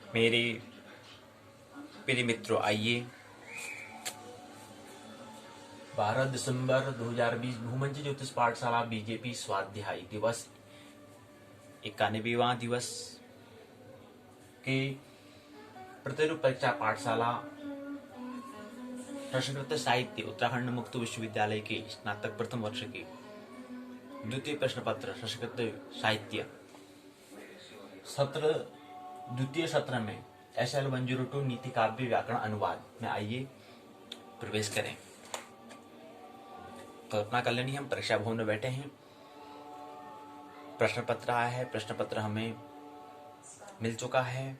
मेरे प्रिय मित्रों, आइए 12 दिसंबर 2020 भूमंजी ज्योतिष पाठशाला बीजेपी स्वाध्याय दिवस 91वां दिवस के प्रतिरूप परीक्षा पाठशाला प्रश्नोत्तर साहित्य उत्तराखंड मुक्त विश्वविद्यालय के स्नातक प्रथम वर्ष के द्वितीय प्रश्न पत्र संस्कृत साहित्य सत्र द्वितीय सत्र में SL 102 नीति काव्य व्याकरण अनुवाद में आइए प्रवेश करें। कल्पना कर लेनी, हम परीक्षा भवन में बैठे हैं। प्रश्न पत्र आया है, प्रश्न पत्र हमें मिल चुका है।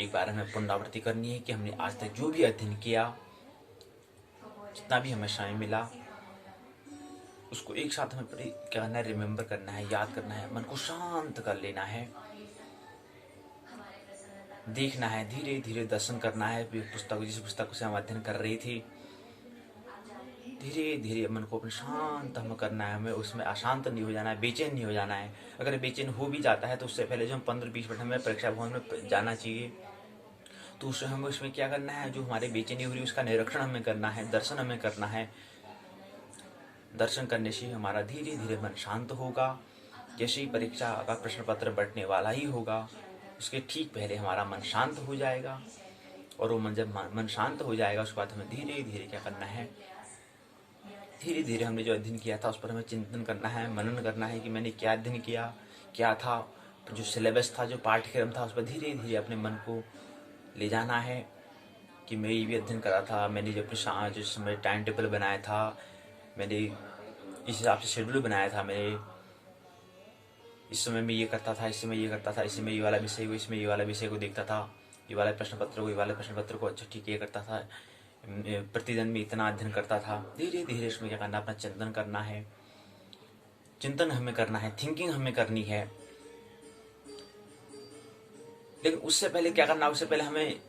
एक बार हमें पुनरावृत्ति करनी है कि हमने आज तक जो भी अध्ययन किया, जितना भी हमें समय मिला, उसको एक साथ हमें क्या करना है, रिमेम्बर करना है, याद करना है, मन को शांत कर लेना है, देखना है, धीरे धीरे दर्शन करना है। पुस्तक जिस पुस्तक से हम अध्ययन कर रही थी, धीरे धीरे मन को अपने शांत हमें करना है। हमें उसमें अशांत नहीं हो जाना है, बेचैन नहीं हो जाना है। अगर बेचैन हो भी जाता है तो उससे पहले जो हम 15-20 मिनट हमें परीक्षा भवन में जाना चाहिए। तो उससे हमें उसमें क्या करना है, जो हमारी बेचैनी हो रही है उसका निरीक्षण हमें करना है, दर्शन हमें करना है। दर्शन करने से हमारा धीरे धीरे मन शांत होगा। जैसे ही परीक्षा का प्रश्न पत्र बंटने वाला ही होगा, उसके ठीक पहले हमारा मन शांत हो जाएगा। और वो जब मन शांत हो जाएगा, उसके बाद हमें धीरे धीरे क्या करना है, धीरे धीरे हमने जो अध्ययन किया था उस पर हमें चिंतन करना है, मनन करना है कि मैंने क्या अध्ययन किया, क्या था, जो सिलेबस था, जो पाठ्यक्रम था, उस पर धीरे धीरे अपने मन को ले जाना है कि मैं ये भी अध्ययन करा था, मैंने जो अपने जिस समय टाइम टेबल बनाया था, मैंने इस हिसाब से शेड्यूल बनाया था, मैंने इस समय में ये करता था, इस समय ये करता था, इस समय ये वाला विषय को, इसमें ये वाला विषय को देखता था, ये वाले प्रश्न पत्र को, ये वाले प्रश्न पत्र को अच्छा ठीक ये करता था, प्रतिदिन में इतना अध्ययन करता था। धीरे धीरे इसमें क्या करना, अपना चिंतन करना है, चिंतन हमें करना है, थिंकिंग हमें करनी है। लेकिन उससे पहले क्या करना, उससे पहले हमें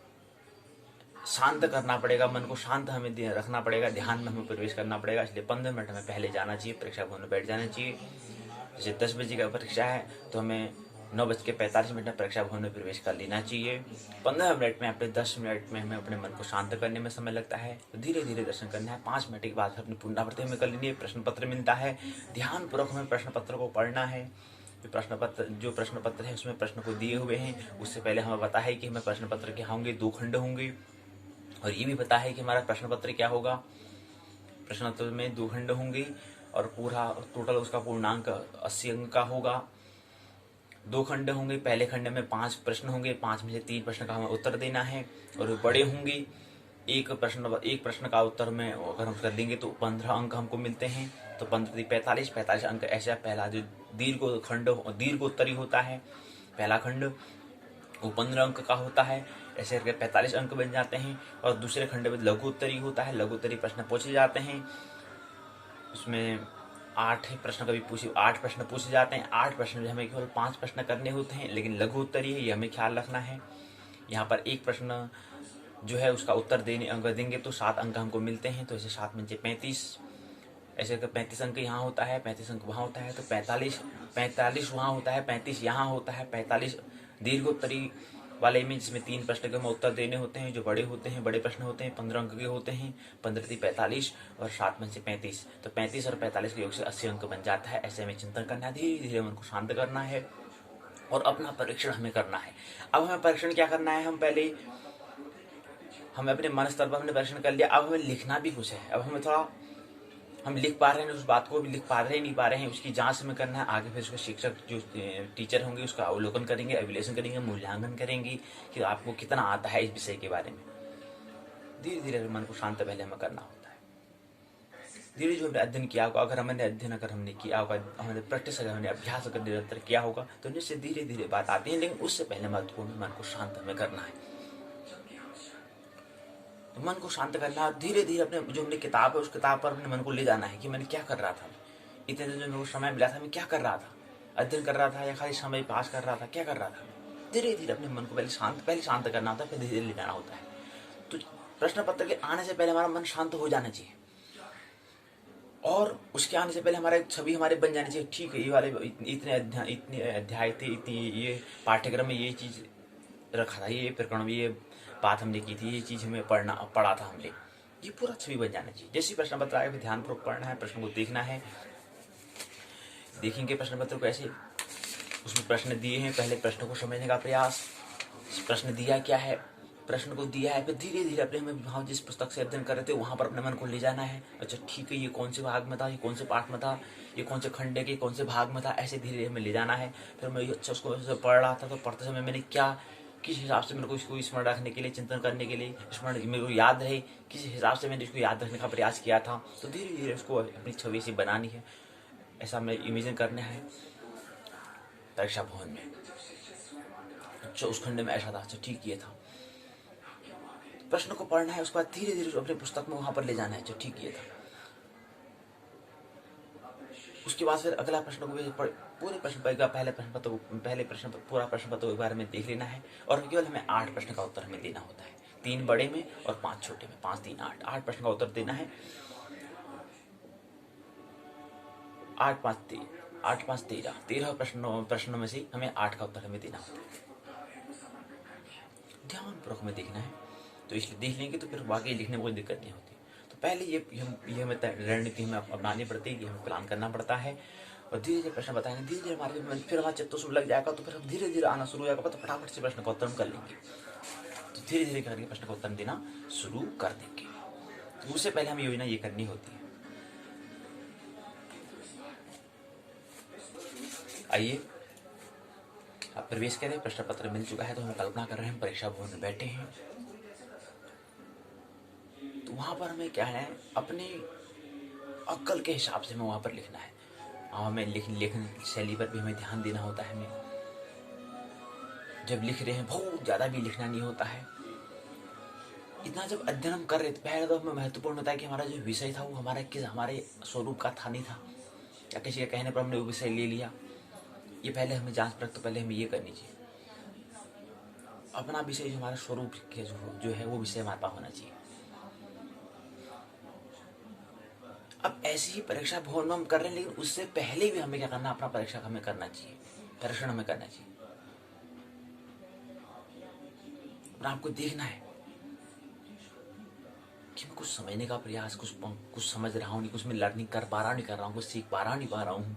शांत करना पड़ेगा, मन को शांत हमें रखना पड़ेगा, ध्यान में हमें प्रवेश करना पड़ेगा। इसलिए 15 मिनट हमें पहले जाना चाहिए, परीक्षा भवन में बैठ जाना चाहिए। जैसे 10 बजे का परीक्षा है तो हमें 9:45 में परीक्षा भवन में प्रवेश कर लेना चाहिए। 15 मिनट में, अपने 10 मिनट में हमें अपने मन को शांत करने में समय लगता है। तो धीरे धीरे दर्शन करना है। 5 मिनट के बाद अपनी पुनरावृत्ति हमें कर लेनी है। प्रश्न पत्र मिलता है, ध्यानपूर्वक हमें प्रश्न पत्र को पढ़ना है। जो प्रश्न पत्र है उसमें प्रश्न को दिए हुए हैं, उससे पहले हमें पता है कि हमें प्रश्न पत्र क्या होंगे, 2 खंड होंगे। और ये भी पता है कि हमारा प्रश्न पत्र क्या होगा, प्रश्न पत्र में 2 खंड होंगे और पूरा टोटल उसका पूर्णांक 80 अंक का होगा। 2 खंड होंगे, पहले खंड में 5 प्रश्न होंगे, 5 में से 3 प्रश्न का हमें उत्तर देना है और वो बड़े होंगे। एक प्रश्न का उत्तर में अगर हम कर देंगे तो 15 अंक हमको मिलते हैं। तो 45 अंक ऐसा पहला जो दीर्घ उत्तरी होता है, पहला खंड वो 15 अंक का होता है। ऐसे करके 45 अंक बन जाते हैं। और दूसरे खंड में लघु उत्तरी होता है, लघु उत्तरी प्रश्न पूछे जाते हैं। उसमें 8 प्रश्न पूछे जाते हैं। 8 प्रश्न में हमें केवल 5 प्रश्न करने होते हैं, लेकिन लघु उत्तरी है, ये हमें ख्याल रखना है। यहाँ पर एक प्रश्न जो है उसका उत्तर देंगे तो 7 अंक हमको मिलते हैं। तो ऐसे 7 में 35, ऐसे 35 अंक यहाँ होता है, 35 अंक वहाँ होता है। तो 45 वहाँ होता है, 35 यहाँ होता है। 45 दीर्घोत्तरी वाले में, जिसमें 3 प्रश्न के हमें उत्तर देने होते हैं, जो बड़े होते हैं, बड़े प्रश्न होते हैं, 15 अंक के होते हैं। 15 45 और 7 में से 35, तो 35 और 45 के योग से 80 अंक बन जाता है। ऐसे हमें चिंतन करना है, धीरे धीरे मन को शांत करना है और अपना परीक्षण हमें करना है। अब हमें परीक्षण क्या करना है, हमें अपने मन स्तर पर हमने परीक्षण कर लिया। अब हमें लिखना भी कुछ है। अब हमें थोड़ा हम लिख पा रहे हैं, उस बात को भी लिख पा रहे हैं, नहीं पा रहे हैं, उसकी जांच हमें करना है। आगे फिर उसके शिक्षक जो टीचर होंगे उसका अवलोकन करेंगे, एवल्यूएशन करेंगे, मूल्यांकन करेंगे कि आपको कितना आता है इस विषय के बारे में। धीरे धीरे मन को शांत पहले हमें करना होता है। धीरे जो हमने अध्ययन किया होगा, अगर हमने किया होगा, हमने प्रैक्टिस अगर हमने अभ्यास अगर निरंतर किया होगा तो निश्चित धीरे धीरे बात आती है। लेकिन उससे पहले महत्वपूर्ण मन को शांत हमें करना है। तो मन को शांत करना, धीरे धीरे अपने जो हमने किताब है उस किताब पर अपने मन को ले जाना है कि मैंने क्या कर रहा था, इतने दिन जो मेरे को समय मिला था मैं क्या कर रहा था, अध्ययन कर रहा था या खाली समय पास कर रहा था, क्या कर रहा था। धीरे धीरे अपने मन को पहले शांत करना होता है, फिर धीरे धीरे ले जाना होता है। तो प्रश्न पत्र के आने से पहले हमारा मन शांत हो जाना चाहिए और उसके आने से पहले हमारा एक छवि हमारे बन जानी चाहिए। ठीक है, ये वाले इतने अध्याय थे, इतनी ये पाठ्यक्रम में ये चीज रखा था, ये प्रकरण, ये बात हमने की थी, ये चीज़ हमें पढ़ा था हमने, ये पूरा छवि बन जाना चाहिए। जैसे प्रश्न पत्र आए ध्यानपूर्वक पढ़ना है, प्रश्न को देखना है, देखेंगे प्रश्न पत्र को ऐसे, उसमें प्रश्न दिए हैं, पहले प्रश्न को समझने का प्रयास, प्रश्न दिया क्या है, प्रश्न को दिया है, फिर धीरे धीरे अपने में वहाँ जिस पुस्तक से अध्ययन कर रहे थे वहाँ पर अपने मन को ले जाना है। अच्छा ठीक है, ये कौन से भाग में था, ये कौन से पाठ में था, ये कौन से खंडे के कौन से भाग में था, ऐसे धीरे धीरे हमें ले जाना है। फिर मैं अच्छा उसको पढ़ रहा था, तो पढ़ते समय मैंने क्या, किस हिसाब से मेरे को इसको स्मरण रखने के लिए, चिंतन करने के लिए, स्मरण मेरे को याद रहे, किस हिसाब से मैंने इसको याद रखने का प्रयास किया था, तो धीरे धीरे उसको अपनी छवि से बनानी है। ऐसा हमें इमेजिन करना है परीक्षा भवन में। अच्छा उस खंड में ऐसा था, अच्छा ठीक ये था, प्रश्न को पढ़ना है, उसके बाद धीरे धीरे अपने पुस्तक में वहां पर ले जाना है, अच्छा ठीक ये था। उसके बाद फिर अगला प्रश्न को पूरे प्रश्न पत्र, पहले प्रश्न पूरा प्रश्न पत्र एक बार में देख लेना है, और केवल हमें 8 प्रश्न का उत्तर हमें देना होता है, 3 बड़े में और 5 छोटे में, 5 3 8, 8 प्रश्न का उत्तर देना है। 8 5 13, 13 प्रश्नों में से हमें 8 का उत्तर हमें देना होता है। ध्यानपूर्वक हमें देखना है, तो इसलिए देख लेंगे तो फिर वाकई लिखने में कोई दिक्कत नहीं होती। तो पहले ये हमें रणनीति हमें अपनानी पड़ती है, ये हमें प्लान करना पड़ता है, और धीरे धीरे प्रश्न बताएंगे, धीरे धीरे हमारे फिर हमारा चित्त शुभ लग जाएगा, तो फिर हम धीरे धीरे आना शुरू हो जाएगा, तो फटाफट से प्रश्न का उत्तर हम कर लेंगे। तो धीरे धीरे करके प्रश्न का उत्तर देना शुरू कर देंगे। तो उससे पहले हमें योजना ये करनी होती है। आइए अब प्रवेश करें, प्रश्न पत्र मिल चुका है, तो हम कल्पना कर रहे हैं परीक्षा भवन में बैठे हैं। तो वहां पर हमें क्या है, अपने अक्ल के हिसाब से हमें वहां पर लिखना है। हमें लेखन शैली पर भी हमें ध्यान देना होता है। हमें जब लिख रहे हैं बहुत ज्यादा भी लिखना नहीं होता है। इतना जब अध्ययन हम कर रहे थे, पहले तो हमें महत्वपूर्ण होता है कि हमारा जो विषय था वो हमारे स्वरूप का था नहीं था, या किसी के कहने पर हमने वो विषय ले लिया। ये पहले हमें जांच परख तो पहले हमें ये करनी चाहिए, अपना विषय जो हमारा स्वरूप के जो है वो विषय हमारे पास होना चाहिए। अब ऐसी ही परीक्षा भवन में हम कर रहे हैं, लेकिन उससे पहले भी हमें क्या करना, अपना परीक्षा हमें करना चाहिए, परीक्षण हमें करना चाहिए। और आपको देखना है कि मैं कुछ समझने का प्रयास, कुछ समझ रहा हूँ नहीं, कुछ मैं लर्निंग कर पा रहा नहीं कर रहा हूँ, कुछ सीख पा रहा नहीं पा रहा हूँ।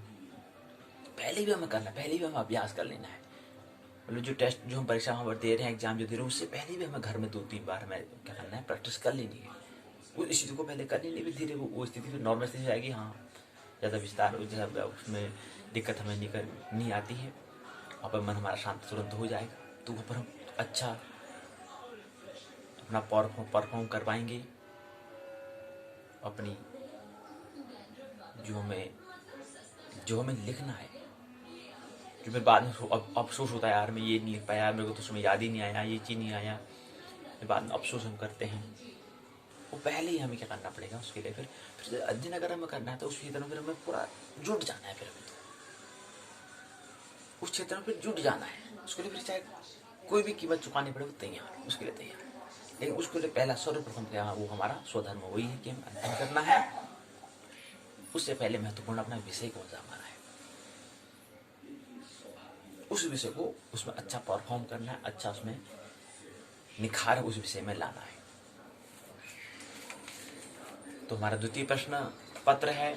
पहले भी हमें करना है, पहले भी हमें अभ्यास कर लेना है। मतलब जो टेस्ट जो हम परीक्षा वहाँ पर दे रहे हैं, एग्जाम जो दे रहे हैं, उससे पहले भी हमें घर में 2-3 बार हमें क्या करना है, प्रैक्टिस कर लेनी है। वो इस चीज़ को पहले कर लेनी, भी धीरे वो स्थिति फिर नॉर्मल स्थिति आएगी। हाँ ज़्यादा विस्तार ज़्यादा उसमें दिक्कत हमें नहीं आती है, वहाँ पर मन हमारा शांत तुरंत हो जाएगा, तो वहाँ पर हम अच्छा अपना परफॉर्म कर पाएंगे। अपनी जो हमें लिखना है, जो फिर बाद में अफसोस होता है, यार मैं ये नहीं लिख पाया, मेरे को तो उसमें याद ही नहीं आया, ये चीज़ नहीं आया, फिर बाद में अफसोस हम करते हैं। वो पहले ही हमें क्या करना पड़ेगा, उसके लिए फिर अध्ययन अगर हमें करना है तो उस क्षेत्र में फिर हमें पूरा जुट जाना है। फिर हमें उस क्षेत्र में फिर जुट जाना है, उसके लिए फिर चाहे कोई भी कीमत चुकानी पड़े वो तैयार, उसके लिए तैयार। लेकिन उसके लिए पहला सर्वप्रथम क्या, वो हमारा स्वधर्म वही है कि हमें अध्ययन करना है। उससे पहले महत्वपूर्ण अपना विषय कौन सा हमारा है, उस विषय को उसमें अच्छा परफॉर्म करना है, अच्छा उसमें निखार उस विषय में लाना है। तो हमारा द्वितीय प्रश्न पत्र है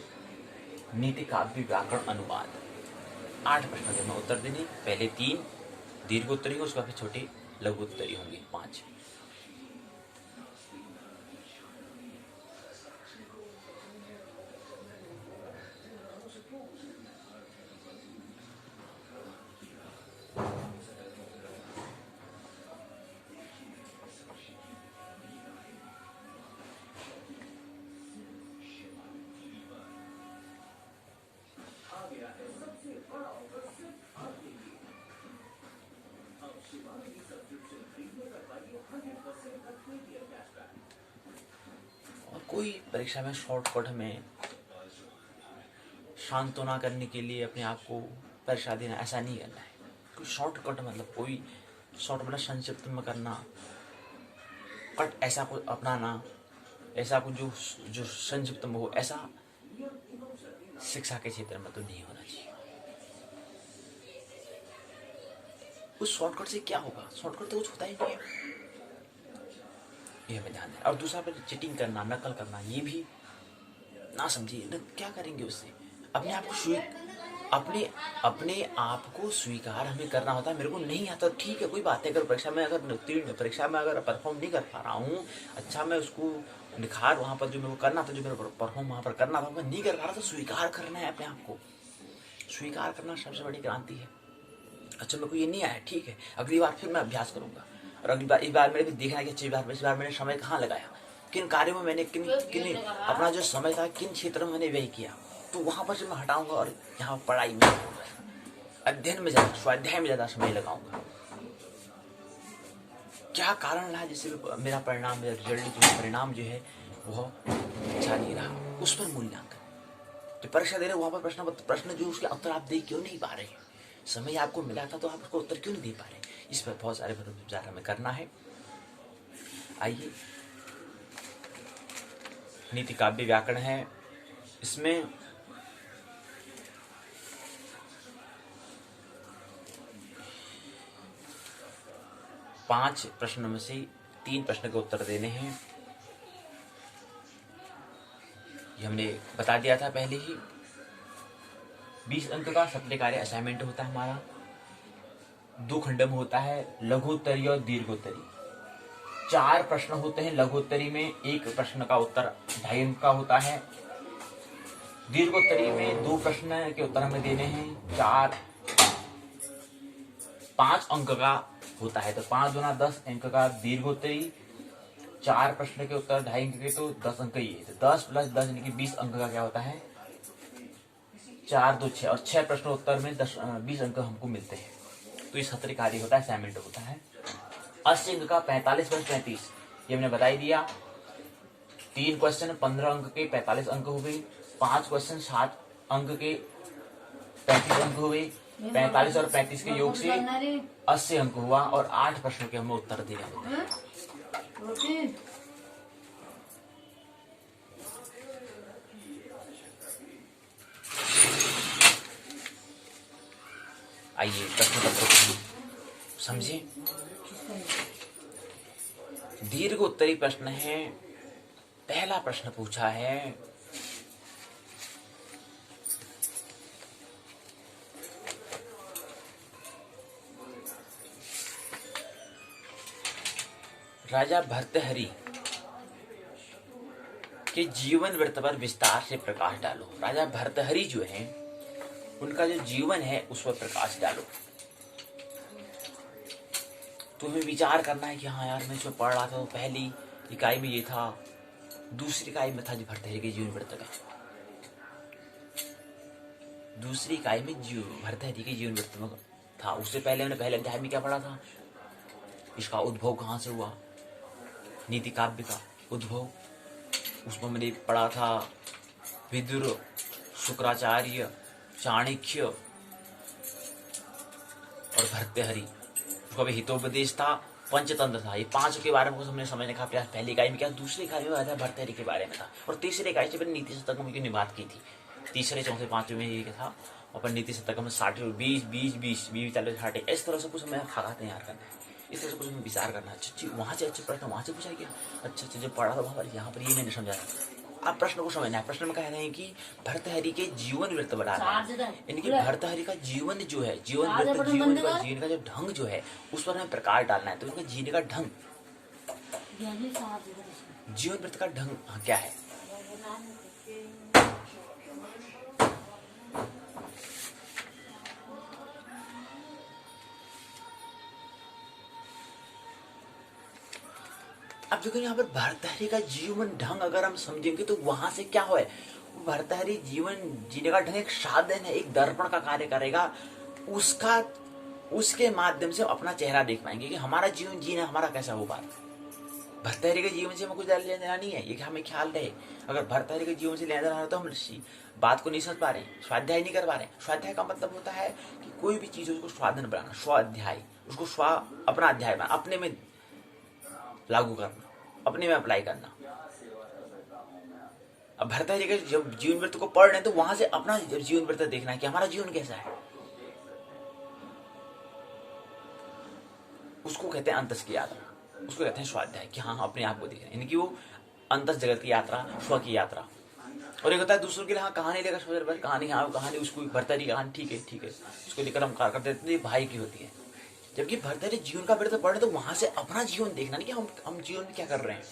नीति काव्य व्याकरण अनुवाद। 8 प्रश्नों के उत्तर देने, पहले 3 दीर्घ उत्तरी होंगे, उसके बाद छोटे लघु उत्तरी होंगे 5। और कोई परीक्षा में शॉर्टकट में शांतना करने के लिए अपने आप को परीक्षा देना, ऐसा नहीं करना है। कोई शॉर्टकट मतलब कोई शॉर्ट मतलब संक्षिप्त में करना, कट ऐसा कुछ अपनाना, ऐसा कुछ जो संक्षिप्त में हो, ऐसा शिक्षा के क्षेत्र में तो नहीं होना चाहिए। उस शॉर्टकट से क्या होगा? शॉर्टकट तो कुछ होता ही नहीं है, ये हमें ध्यान है। और दूसरा फिर चीटिंग करना, नकल करना, ये भी ना समझिए, क्या करेंगे उससे? अपने आप को अपने आप को स्वीकार हमें करना होता है। मेरे को नहीं आता, ठीक है, कोई बात है। अगर परीक्षा में अगर परफॉर्म नहीं कर पा रहा हूँ, अच्छा मैं उसको निखार वहाँ पर जो मेरे को करना था, जो मेरे को परफॉर्म वहाँ पर करना था, मैं नहीं कर पा रहा, तो स्वीकार करना है अपने आप को। स्वीकार करना सबसे बड़ी क्रांति है। अच्छा मेरे को ये नहीं आया, ठीक है, अगली बार फिर मैं अभ्यास करूंगा, और अगली बार इस बार मेरे भी देखना है कि अच्छी बार इस बार मैंने समय कहाँ लगाया, किन कार्यों में मैंने किन अपना जो समय था किन क्षेत्रों में मैंने व्यय किया, तो वहां पर से मैं हटाऊंगा और यहाँ पढ़ाई में, अध्ययन में ज्यादा, स्वाध्याय में ज्यादा समय लगाऊंगा। क्या कारण रहा जिससे मेरा परिणाम, मेरा रिजल्ट जो है, परिणाम जो है वह अच्छा नहीं रहा, उस पर मूल्यांकन। तो परीक्षा दे रहे वहां पर प्रश्न जो उसके उत्तर आप दे क्यों नहीं पा रहे? समय आपको मिला था तो आप उसको उत्तर क्यों नहीं दे पा रहे? इस पर बहुत सारे विचार हमें करना है। आइए, नीति काव्य व्याकरण है, इसमें पांच प्रश्नों में से 3 प्रश्न के उत्तर देने हैं। ये हमने बता दिया था पहले ही। 20 अंक का सप्ताह कार्य असाइनमेंट होता है हमारा। 2 खंड में होता है, लघुत्तरी और दीर्घोत्तरी। 4 प्रश्न होते हैं लघुत्तरी में, 1 प्रश्न का उत्तर 2.5 अंक का होता है। दीर्घोत्तरी में 2 प्रश्न के उत्तर हमें देने हैं, 5 अंक का होता है, तो 5 गुना 10 अंक का दीर्घोत्तरी। 4 प्रश्न के उत्तर 2.5 अंक के, तो 10 अंक ही है, तो 10 + 10 यानी कि 20 अंक का क्या होता है, 4 2 6, और 6 प्रश्न उत्तर में 20 अंक हमको मिलते हैं। तो ये सत्र कार्य होता है, असाइनमेंट होता है। 80 अंक का 45 + 35, ये हमने बता ही दिया। 3 क्वेश्चन 15 अंक के 45 अंक हो गए, 5 क्वेश्चन 7 अंक के 35 अंक हो गए, 45 और 35 के योग से 80 अंक हुआ, और 8 प्रश्नों के हमें उत्तर देने होते हैं। आइए प्रश्न पत्र को समझे। दीर्घ उत्तरी प्रश्न है। पहला प्रश्न पूछा है, राजा भर्तृहरि के जीवन वृत्त पर विस्तार से प्रकाश डालो। राजा भर्तृहरि जो है, उनका जो जीवन है उस पर प्रकाश डालो। तुम्हें विचार करना है कि हाँ यार, मैं इसमें पढ़ रहा था तो पहली इकाई में ये था, दूसरी इकाई में था भर्तृहरि के जीवन वृत्त का, दूसरी इकाई में भर्तृहरि के जीवन वृत्त में था। उससे पहले हमने पहले अध्याय में क्या पढ़ा था, इसका उद्भव कहाँ से हुआ, नीति काव्य का उद्भव। उसमें मैंने पढ़ा था विदुर, शुक्राचार्य, चाणक्य और भर्तृहरि। उसका भी हितोपदेश था, पंचतंत्र था। ये 5 के बारे में हमने समझने का प्रयास पहली इकाई में किया, दूसरी इकाई में राजा भर्तृहरि के बारे में था, और तीसरी इकाई से मैंने नीति शतक की बात की थी। तीसरे, चौथे, 5वें में ये था, और नीति शतक में 60 20 20 20 20 40 60, इस तरह से कुछ हमें खाका तैयार करना है, इस तरह से कुछ हमें विचार करना है। अच्छा, वहां से अच्छे प्रश्न वहां से पूछा गया, अच्छा जो पढ़ा था वहां पर, यहाँ पर ये मैंने समझा। अब प्रश्न को समझना है। प्रश्न में कह रहे हैं कि भर्तृहरि के जीवन वृत्त बढ़ाना है, यानी कि भर्तृहरि का जीवन जो है, जीवन वृत्त, जीवन का जो ढंग जो है उस पर हमें प्रकाश डालना है। तो उनका जीने का ढंग, जीवन वृत्त का ढंग क्या है? अब देखो यहाँ पर भर्तृहरि का जीवन ढंग अगर हम समझेंगे तो वहां से क्या हो, भर्तृहरि जीवन जीने का ढंग एक साधन है, एक दर्पण का कार्य करेगा। उसके माध्यम से अपना चेहरा देख पाएंगे कि हमारा जीवन जीना हमारा कैसा हो पा रहा है। भर्तृहरि के जीवन से हमें कुछ लेना देना नहीं है, ये कि हमें ख्याल रहे। अगर भर्तृहरि के जीवन से लेना देना है तो हम बात को नहीं समझ पा रहे, स्वाध्याय नहीं कर पा रहे। स्वाध्याय का मतलब होता है कि कोई भी चीज उसको स्वाधीन बनाना, स्वाध्याय, उसको अपना अध्याय बनाना, अपने में लागू करना, अपने में अप्लाई करना। अब भर्तृहरि के जब जीवन वृत्त को पढ़ रहे हैं तो वहां से अपना जीवन वृत्त देखना है कि हमारा जीवन कैसा है। उसको कहते हैं अंतस की यात्रा, उसको कहते हैं स्वाध्याय, कि हाँ अपने आप को देख रहे हैं, यानी कि वो अंतस जगत की यात्रा, स्व की यात्रा। और एक होता है दूसरों के लिए, हाँ कहानी लेकर सोच रहे, कहानी, हाँ कहानी उसको भरतरी कहानी, ठीक है उसको लेकर हम कार्य करते हैं, भाई की होती है। जबकि भरतरी जीवन का वृत्त पढ़े तो वहां से अपना जीवन देखना, नहीं कि हम जीवन में क्या कर रहे हैं,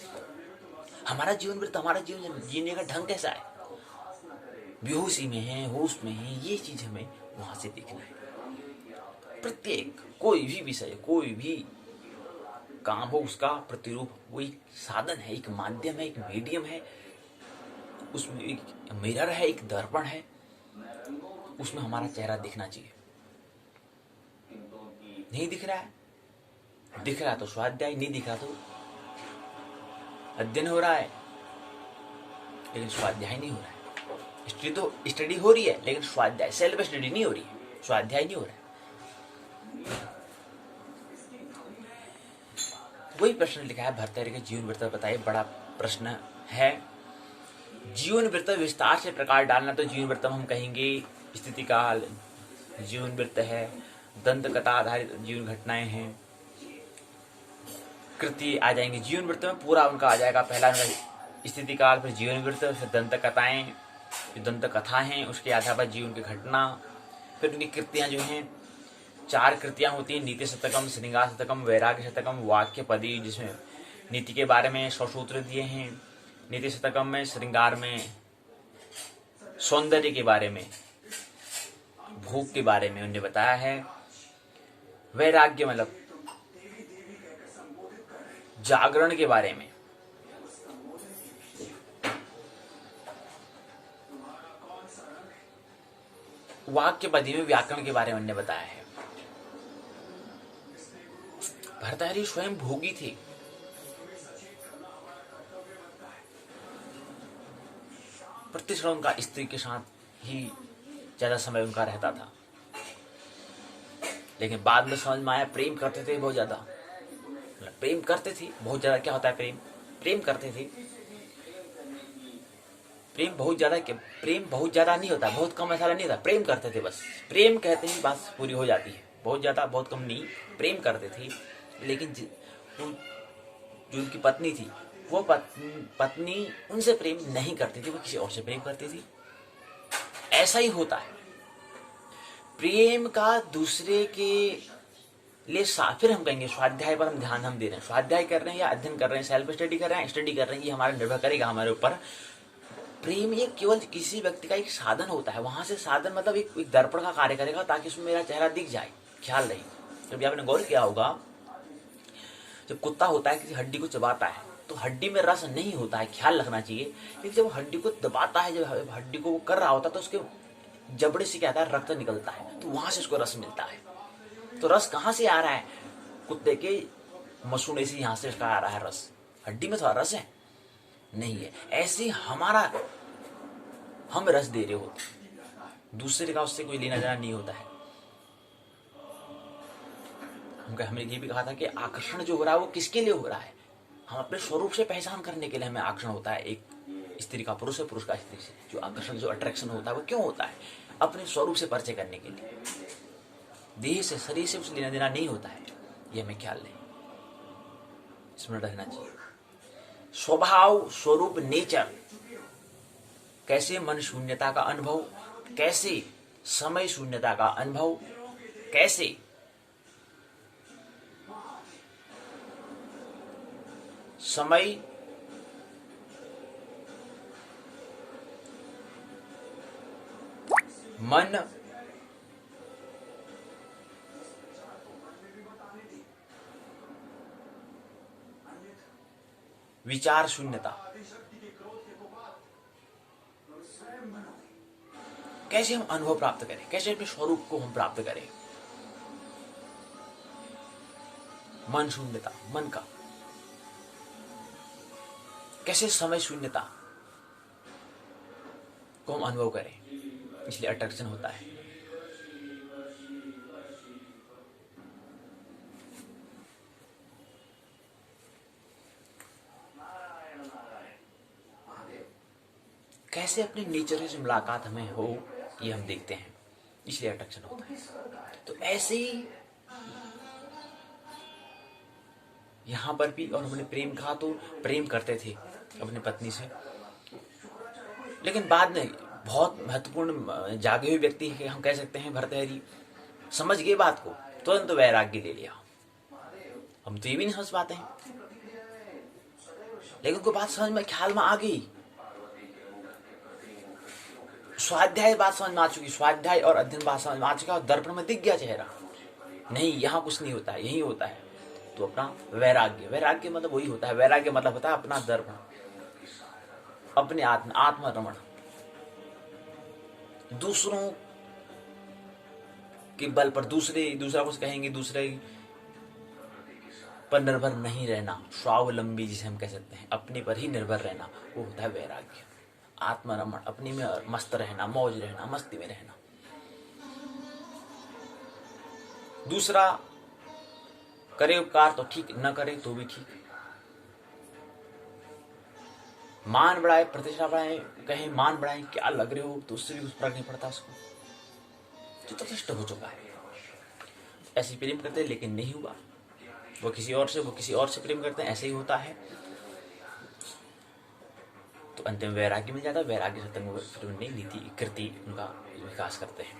हमारा जीवन वृत्त, हमारा जीवन जीने का ढंग कैसा है, बेहोशी में है, होश में है, ये चीज हमें वहां से देखना है। प्रत्येक कोई भी विषय, कोई भी काम हो, उसका प्रतिरूप वो एक साधन है, एक माध्यम है, एक मीडियम है, उसमें एक मिरर है, एक दर्पण है, उसमें हमारा चेहरा दिखना चाहिए। नहीं दिख रहा है, दिख रहा तो स्वाध्याय, नहीं दिख रहा तो अध्ययन हो रहा है लेकिन स्वाध्याय नहीं हो रहा है। स्टडी हो रही है लेकिन स्वाध्याय, सेल्फ स्टडी नहीं हो रही है, स्वाध्याय नहीं हो रहा है। वही प्रश्न लिखा है भर्तृहरि के जीवन वृत्त बताइए, बड़ा प्रश्न है। जीवन वृत्त विस्तार से प्रकार डालना तो जीवन वृत्त हम कहेंगे स्थिति काल जीवन वृत्त है, दंत कथा आधारित जीवन घटनाएं हैं, कृति आ जाएंगे जीवन वृत्त में, पूरा उनका आ जाएगा। पहला उनका स्थिति काल, फिर जीवन वृत्त, फिर दंत कथाएं, जो दंत कथा हैं उसके आधार पर जीवन की घटना, फिर उनकी कृतियां जो हैं 4 कृतियां होती हैं, नीति शतकम, श्रृंगार शतकम, वैराग्य शतकम, वाक्य पदी, जिसमें नीति के बारे में 100 सूत्र दिए हैं, नीति शतकम में श्रृंगार में सौंदर्य के बारे में, भोग के बारे में उन्हें बताया है, वैराग्य मतलब जागरण के बारे में, वाक्य पदी में व्याकरण के बारे में उन्हें बताया है। भर्तृहरि स्वयं भोगी थे, प्रतिक्षण उनका स्त्री के साथ ही ज्यादा समय उनका रहता था, लेकिन बाद में समझ में आया प्रेम करते थे बहुत ज्यादा, प्रेम करते थे बहुत ज्यादा। क्या होता है प्रेम? प्रेम करते थे, प्रेम बहुत ज्यादा, प्रेम बहुत ज्यादा नहीं होता, बहुत कम ऐसा नहीं था, प्रेम करते थे बस, प्रेम कहते ही बात पूरी हो जाती है, बहुत ज्यादा बहुत कम नहीं, प्रेम करते थे। लेकिन जो उनकी पत्नी थी वो पत्नी उनसे प्रेम नहीं करती थी, वो किसी और से प्रेम करती थी। ऐसा ही होता है प्रेम का दूसरे के लिए। फिर हम कहेंगे स्वाध्याय पर हम ध्यान दे रहे हैं, स्वाध्याय कर रहे हैं या अध्ययन कर रहे हैं, सेल्फ स्टडी कर रहे हैं, स्टडी कर रहे हैं, ये हमारा निर्भर करेगा हमारे ऊपर। प्रेम ये केवल किसी व्यक्ति का एक साधन होता है, वहां से साधन मतलब एक दर्पण का कार्य करेगा ताकि उसमें मेरा चेहरा दिख जाए। ख्याल रही, जब आपने गौर किया होगा, जब कुत्ता होता है किसी हड्डी को चबाता है तो हड्डी में रस नहीं होता है, ख्याल रखना चाहिए। लेकिन जब हड्डी को दबाता है, जब हड्डी को वो कर रहा होता है तो उसके जबड़े से क्या आता है, रक्त निकलता है, तो वहां से उसको रस मिलता है। तो रस कहां से आ रहा है? कुत्ते के मसूड़े से, यहां से उसका आ रहा है रस। हड्डी में थोड़ा रस है नहीं है। ऐसे हमारा हम रस दे रहे होते, दूसरे का उससे कोई लेना देना नहीं होता है। हमने ये भी कहा था कि आकर्षण जो हो रहा है वो किसके लिए हो रहा है? हम अपने स्वरूप से पहचान करने के लिए हमें आकर्षण होता है, एक स्त्री का पुरुष है, पुरुष का स्त्री से। जो आकर्षण, जो अट्रैक्शन होता है वो क्यों होता है? अपने स्वरूप से परिचय करने के लिए, देह से, शरीर से कुछ लेना देना नहीं होता है। ये हमें ख्याल नहीं, स्मरण रहना चाहिए। स्वभाव, स्वरूप, नेचर, कैसे मन शून्यता का अनुभव, कैसे समय शून्यता का अनुभव, कैसे समय मन विचार शून्यता, कैसे हम अनुभव प्राप्त करें, कैसे अपने स्वरूप को हम प्राप्त करें। मन शून्यता, मन का, कैसे समय शून्यता को हम अनुभव करें, इसलिए अट्रैक्शन होता है। कैसे अपने नेचर से मुलाकात हमें हो, ये हम देखते हैं, इसलिए अट्रैक्शन होता है। तो ऐसे ही यहाँ पर भी, और हमने प्रेम कहा तो प्रेम करते थे अपनी पत्नी से, लेकिन बाद में बहुत महत्वपूर्ण जागे हुए व्यक्ति है, हम कह सकते हैं भर्तृहरि, समझ गए बात को, तुरंत तो वैराग्य ले लिया। हम तो ये भी नहीं समझ पाते हैं, लेकिन उनको बात समझ में, ख्याल में आ गई। स्वाध्याय बात समझ में आ चुकी, स्वाध्याय और अध्ययन बात समझ में आ चुका, और दर्पण में दिख गया चेहरा, नहीं यहाँ कुछ नहीं होता है, यही होता है। तो अपना वैराग्य, वैराग्य मतलब वही होता है, वैराग्य मतलब होता है अपना दर्पण, अपने आत्मरमण, दूसरों के बल पर, दूसरा कुछ कहेंगे, दूसरे पर निर्भर नहीं रहना, स्वावलंबी जिसे हम कह सकते हैं, अपने पर ही निर्भर रहना, वो होता है वैराग्य। आत्मरमण, अपने में मस्त रहना, मौज रहना, मस्ती में रहना। दूसरा करे उपकार तो ठीक, न करे तो भी ठीक, मान बढ़ाए, प्रतिष्ठा बढ़ाए, कहें मान बढ़ाए क्या लग रहे हो, तो उससे भी कुछ फर्क नहीं पड़ता उसको, जो तथस्थ हो चुका है। ऐसे प्रेम करते लेकिन नहीं हुआ, वो किसी और से प्रेम करते हैं, ऐसे ही होता है। तो अंत में वैराग्य मिल जाता है, वैराग्य से तंग नीति कृति उनका विकास करते हैं।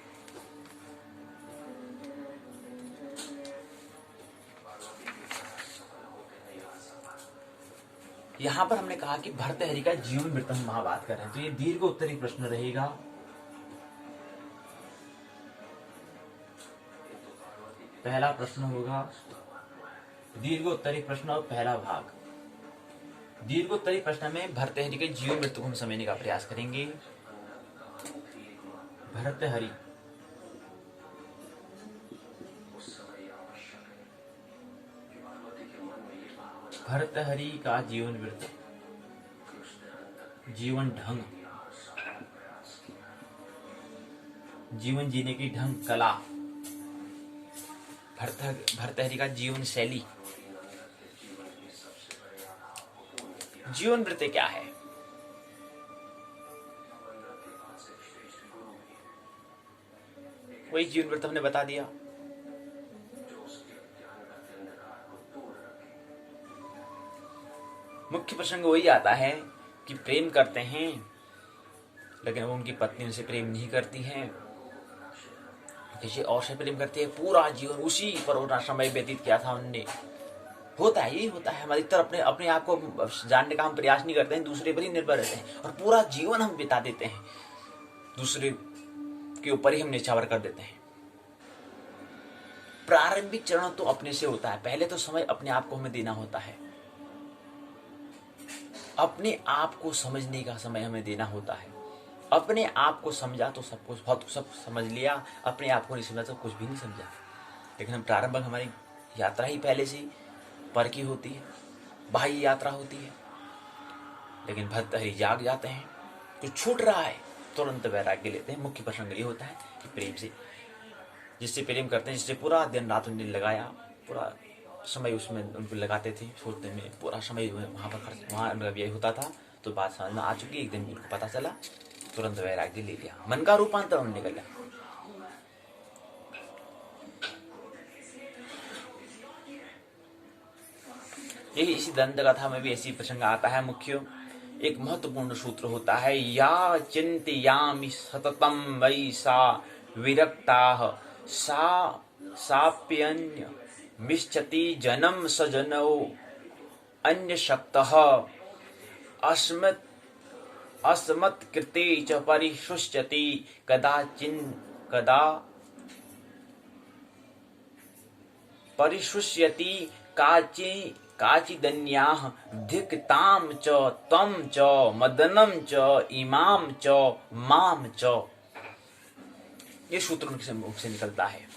यहां पर हमने कहा कि भर्तृहरि का जीवन वृत्त हम वहां बात कर रहे हैं, तो ये दीर्घ उत्तरी प्रश्न रहेगा। पहला प्रश्न होगा दीर्घ उत्तरी प्रश्न और पहला भाग। दीर्घोत्तरी प्रश्न में भर्तृहरि के जीवन मृत्यु को हम समझने का प्रयास करेंगे। भर्तृहरि का जीवन वृत्त, जीवन ढंग, जीवन जीने की ढंग, कला, भर्तृहरि का जीवन शैली, जीवन वृत्त क्या है। वही जीवन वृत्त हमने बता दिया। मुख्य प्रसंग वही आता है कि प्रेम करते हैं, लेकिन वो उनकी पत्नी उनसे प्रेम नहीं करती है, किसी और से प्रेम करती है, पूरा जीवन उसी पर उतना समय व्यतीत किया था उनने। होता है, यही होता है। हम अधिकतर अपने आप को जानने का हम प्रयास नहीं करते हैं, दूसरे पर ही निर्भर रहते हैं, और पूरा जीवन हम बिता देते हैं दूसरे के ऊपर ही हम न्यौछावर कर देते हैं। प्रारंभिक चरण तो अपने से होता है, पहले तो समय अपने आप को हमें देना होता है, अपने आप को समझने का समय हमें देना होता है। अपने आप को समझा तो सब कुछ, बहुत सब समझ लिया, अपने आप को नहीं समझा तो कुछ भी नहीं समझा। लेकिन हम प्रारंभ हमारी यात्रा ही पहले से पर की होती है, बाह्य यात्रा होती है। लेकिन भर्तृहरि जाग जाते हैं, कुछ छूट रहा है, तुरंत वैराग्य लेते हैं। मुख्य प्रसंग ये होता है कि प्रेम से, जिससे प्रेम करते हैं, जिससे पूरा दिन रात उन्हें लगाया, पूरा समय उसमें उनको लगाते थे, सोचने में पूरा समय वहाँ पर खर्च, वहाँ उनका व्यय होता था। तो बात समझ में आ चुकी, एक दिन उनको पता चला, तुरंत वैराग्य ले लिया, मन का रूपांतर होने निकला। यही इसी दंत कथा में भी ऐसी प्रसंग आता है। मुख्य एक महत्वपूर्ण सूत्र होता है, या चिंतयामि सततम वै सा विरक्ताः सा साप्यन्य मिच्छति जनम सजनौ अन्य शक्तः अस्मत्कृते च परिशुष्यति कदा परिशुष्यति काचिदन्याः धिक्तां च त्वं च मदनं च इमां च मां च। ये सूत्र उनके मुख से निकलता है।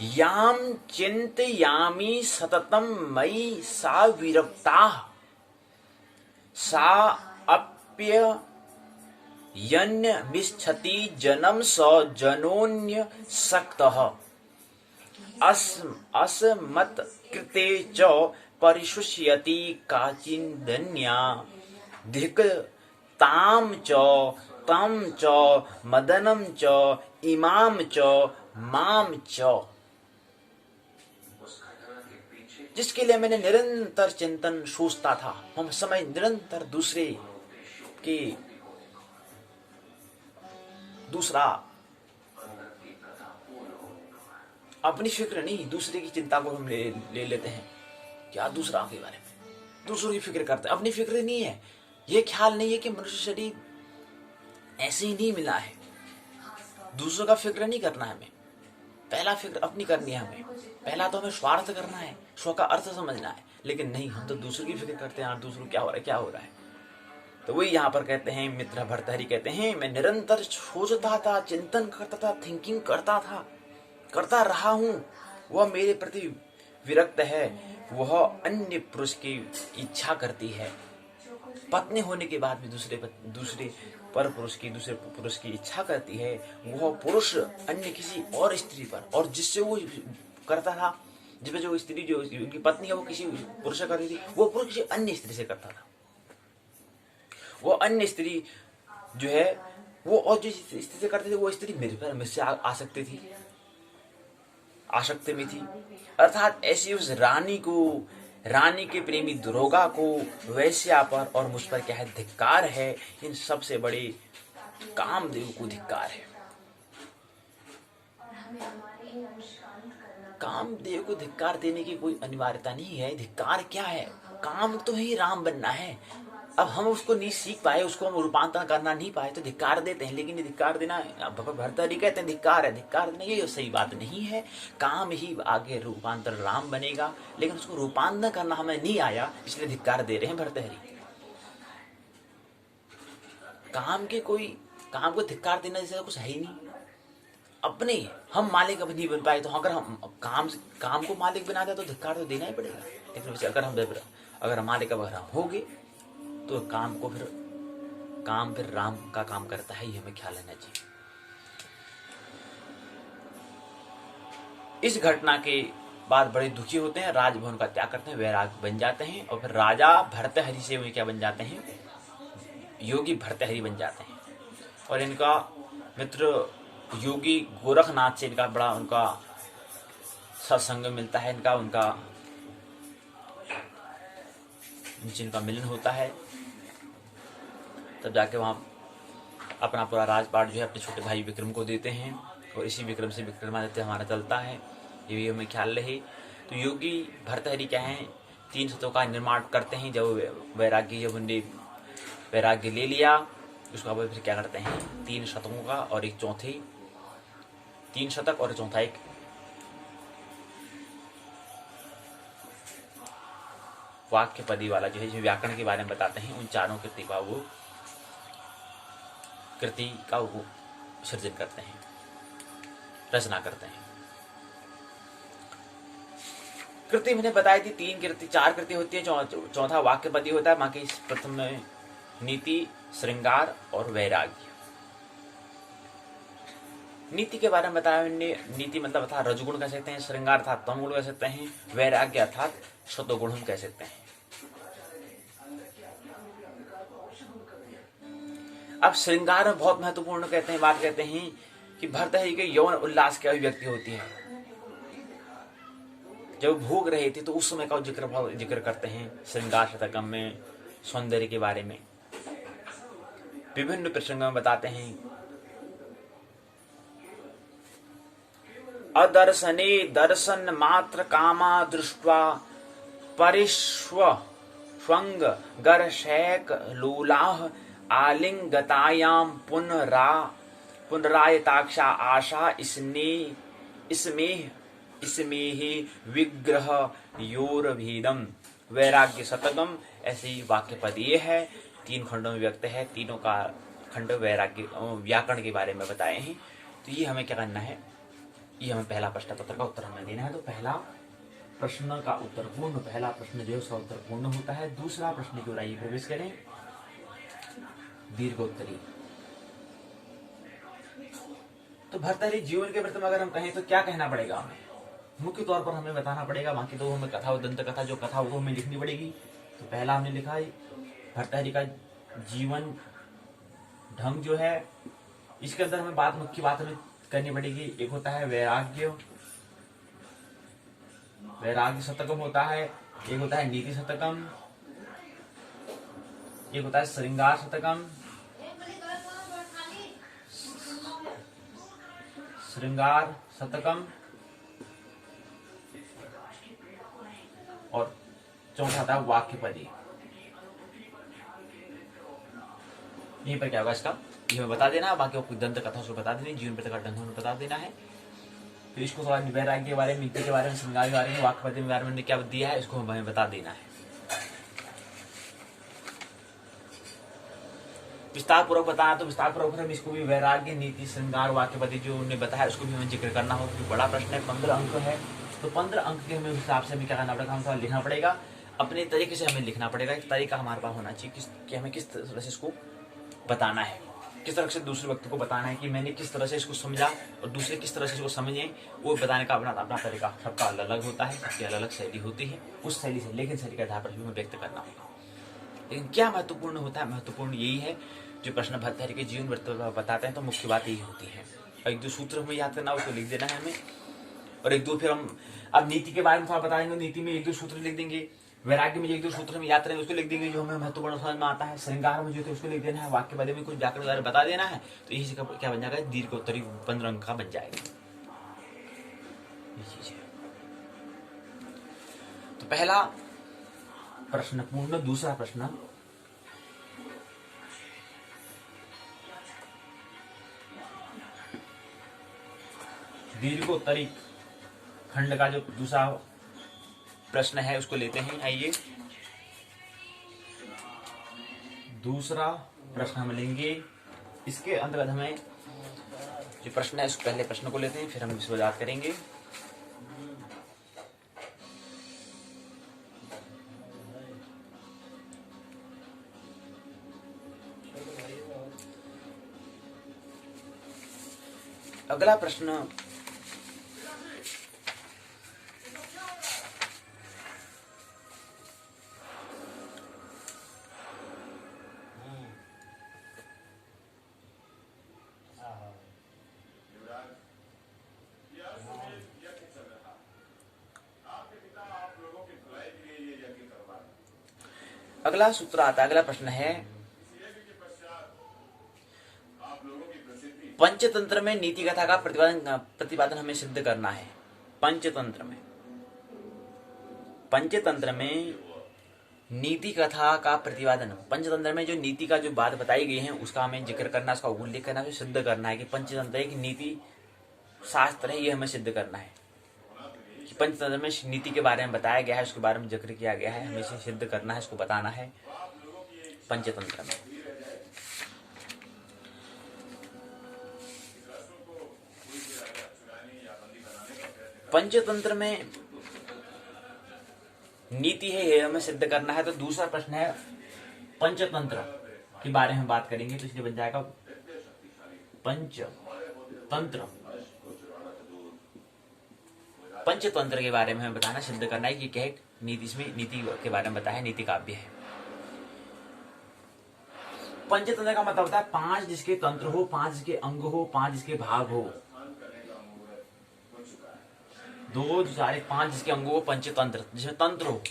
याम चिंतयामि सततम मयि सा विरक्ताः सा अप्ययन्य मिच्छति जनम स जनोन्य सक्तः अस्मत्कृते च परिशुष्यति काचिदन्या धिक्तां च तं च मदनं च इमां च मां च। जिसके लिए मैंने निरंतर चिंतन सोचता था। हम समय निरंतर दूसरा अपनी फिक्र नहीं, दूसरे की चिंता को हम ले लेते हैं। क्या दूसरा के बारे में दूसरों की फिक्र करते हैं, अपनी फिक्र नहीं है। ये ख्याल नहीं है कि मनुष्य शरीर ऐसे ही नहीं मिला है। दूसरों का फिक्र नहीं करना है हमें, पहला फिक्र अपनी करनी है हमें। पहला तो हमें स्वार्थ करना है, स्व का अर्थ समझना है। लेकिन नहीं, हम तो दूसरों की फिक्र करते हैं, दूसरों क्या हो रहा है क्या हो रहा है। तो वही यहाँ पर कहते हैं, मित्र भर्तृहरि कहते हैं, मैं निरंतर सोचता था, चिंतन करता था, थिंकिंग करता रहा हूं। वह मेरे प्रति विरक्त है, वह अन्य पुरुष की इच्छा करती है। पत्नी होने के बाद भी दूसरे पुरुष की इच्छा करती है। वह पुरुष अन्य किसी और स्त्री पर, और जिससे वो करता था, जिसमें जो स्त्री जो उनकी पत्नी है वो किसी पुरुष से करती थी, वो पुरुष किसी अन्य स्त्री से करता था। वो अन्य स्त्री जो है वो, और जो स्त्री से करते थे वो स्त्री मुझसे आसक्ति में थी। अर्थात ऐसी उस रानी के प्रेमी दरोगा को वैश्या पर और मुझ पर क्या है, धिक्कार है। इन सबसे बड़े कामदेव को धिक्कार है। कामदेव को धिक्कार देने की कोई अनिवार्यता नहीं है। धिक्कार क्या है? काम तो ही राम बनना है। अब हम उसको नहीं सीख पाए, उसको हम रूपांतरण करना नहीं पाए तो धिक्कार देते हैं। लेकिन धिक्कार देना, भर्तृहरि कहते हैं धिक्कार है, धिक्कार देना ये सही बात नहीं है। काम ही आगे रूपांतर राम बनेगा, लेकिन उसको रूपांतरण करना हमें नहीं आया, इसलिए धिक्कार दे रहे हैं भर्तृहरि। काम को धिक्कार देना जैसे कुछ है ही नहीं। अपने हम मालिक अब नहीं बन पाए, तो अगर हम काम को मालिक बना दे तो धिक्कार तो देना ही पड़ेगा। लेकिन अगर हम मालिक अब हम हो गए तो काम फिर राम का काम करता है, ये हमें ख्याल रहना चाहिए। इस घटना के बाद बड़े दुखी होते हैं, राजभवन का त्याग करते हैं, वैराग्य बन जाते हैं, और फिर राजा भर्तृहरि से वे क्या बन जाते हैं, योगी भर्तृहरि बन जाते हैं। और इनका मित्र योगी गोरखनाथ से इनका बड़ा उनका सत्संग मिलता है, जिनका मिलन होता है। तब जाके वहाँ अपना पूरा राजपाट जो है अपने छोटे भाई विक्रम को देते हैं, और इसी विक्रम से विक्रमादित्य हमारा चलता है, ये भी हमें ख्याल रहे। तो योगी भर्तृहरि क्या है, 3 शतकों का निर्माण करते हैं। जब उन्होंने वैराग्य ले लिया, उसके बाद फिर क्या करते हैं, 3 शतकों का और एक चौथे 3 शतक और चौथा एक वाक्य पदी वाला जो है, जो व्याकरण के बारे में बताते हैं, उन चारों कृति का वो सृजन करते हैं, रचना करते हैं। कृति मैंने बताई थी 4 कृति होती है, चौथा वाक्य पदी होता है। बाकी प्रथम में नीति, श्रृंगार और वैराग्य। नीति के बारे में बताया हमने। नीति मतलब अर्थात रजगुण कह सकते हैं, श्रृंगार अर्थात तमगुण कह सकते हैं, वैराग्य अर्थात सत्वगुण हम कह सकते हैं। अब श्रृंगार में बहुत महत्वपूर्ण बात कहते हैं कि भर्तृहरि के यौन उल्लास की अभिव्यक्ति होती है। जब भोग रहे थे तो उस समय का जिक्र करते हैं श्रृंगार शतकम में, सौंदर्य के बारे में विभिन्न प्रसंगों में बताते हैं। अदर्शने दर्शन मात्र कामा दृष्ट्वा परिष्वंग गर्शैक लोलाह आलिंगतायाम पुनरायताक्षा आशा इसमें ही विग्रह योरभेदम। वैराग्य शतकम ऐसे ही वाक्य पद ये है, 3 खंडों में व्यक्त है। तीनों का खंड वैराग्य व्याकरण के बारे में बताए हैं। तो ये हमें क्या करना है, ये हमें पहला प्रश्न पत्र का उत्तर हमें देना है। तो पहला प्रश्न का उत्तर पूर्ण, पहला प्रश्न जो है उसका उत्तर पूर्ण होता है। दूसरा प्रश्न की ओर आइए प्रवेश करें, दीर्घोत्तरी। तो भर्तृहरि जीवन के प्रथम अगर हम कहें तो क्या कहना पड़ेगा हमें, मुख्य तौर पर हमें बताना पड़ेगा। बाकी तो हमें कथा, दंत कथा जो कथा वो हमें लिखनी पड़ेगी। तो पहला हमने लिखा है भर्तृहरि का जीवन ढंग जो है, इसके अंदर हमें मुख्य बात हमें करनी पड़ेगी। एक होता है वैराग्य, वैराग्य शतकम होता है, एक होता है नीति शतकम, एक होता है श्रृंगार शतकम, श्रृंगार शतकम, और चौथा आता है वाक्यपदी। यहीं पर क्या होगा इसका, ये हमें बता देना है, बाकी आपको दंत कथा उसको बता देनी, जीवन प्रतिकार ढंग में बता देना है। फिर इसको थोड़ा वैराग्य के बारे में, नीति के बारे में, श्रृंगार के बारे में, वाक्यपदी के बारे में क्या दिया है, इसको हमें बता देना है। विस्तार पूर्वक बताना तो विस्तार पूर्वक हम इसको भी वैराग्य, नीति, श्रृंगार, वाक्यपदी जो उन्होंने बताया उसको भी हमें जिक्र करना होगा, क्योंकि बड़ा प्रश्न है, 15 अंक है, तो 15 अंक के हमें हिसाब से हमें क्या करना पड़ेगा, हमें लिखना पड़ेगा, अपने तरीके से हमें लिखना पड़ेगा। एक तरीका हमारे पास होना चाहिए कि हमें किस तरह से इसको बताना है, किस तरह से दूसरे व्यक्ति को बताना है कि मैंने किस तरह से इसको समझा और दूसरे किस तरह से इसको समझे, वो बताने का अपना तरीका सबका अलग अलग होता है, सबकी अलग अलग शैली होती है, उस शैली से लेकिन शैली के आधार पर हमें व्यक्त करना होगा। लेकिन क्या महत्वपूर्ण होता है, महत्वपूर्ण यही है जो प्रश्न भट्टाचार्य के जीवन वृत्त बताते हैं, तो मुख्य बात यही होती है। और एक दो सूत्र हमें याद करना, उसको लिख देना है हमें, और एक दो फिर हम अब नीति के बारे में थोड़ा बता देंगे, नीति में एक दो सूत्र लिख देंगे, वैराग्य में एक दो सूत्र हम याद करेंगे उसको लिख देंगे जो हमें महत्वपूर्ण समझ में आता है, श्रृंगार में जो तो उसको लिख देना है, वाक्यपदी में कुछ व्याकरण वगैरह बता देना है, तो यही से क्या बन जाएगा, दीर्घोत्तरी 15 अंक का बन जाएगा। ये चीज है। तो पहला प्रश्न पूर्ण, दूसरा प्रश्न दीर्घोत्तरी खंड का जो दूसरा प्रश्न है उसको लेते हैं। आइए दूसरा प्रश्न हम लेंगे, इसके अंतर्गत हमें जो प्रश्न है उस पहले प्रश्न को लेते हैं, फिर हम इस पर बात करेंगे। अगला प्रश्न अगला सूत्र आता है, अगला प्रश्न है पंचतंत्र में नीति कथा का प्रतिपादन हमें सिद्ध करना है। पंचतंत्र में नीति कथा का प्रतिपादन, पंचतंत्र में जो नीति का जो बात बताई गई है उसका हमें जिक्र करना, उसका उल्लेख करना, सिद्ध करना है कि पंचतंत्र एक नीति शास्त्र है, ये हमें सिद्ध करना है कि पंचतंत्र में नीति के बारे में बताया गया है, उसके बारे में जिक्र किया गया है, हमें इसे सिद्ध करना है, इसको बताना है। पंचतंत्र में पंचतंत्र में नीति है, ये हमें सिद्ध करना है। तो दूसरा प्रश्न है पंचतंत्र के बारे में बात करेंगे, तो इसलिए बन जाएगा पंचतंत्र। पंचतंत्र के बारे में हमें बताना, सिद्ध करना है कि क्या नीति, इसमें नीति के बारे में बताया, नीति काव्य है। पंचतंत्र का मतलब होता है 5 जिसके तंत्र हो, 5 जिसके अंग हो, 5 जिसके भाग हो, 2 4 5 जिसके अंग हो पंचतंत्र, जिसमें तंत्र हो,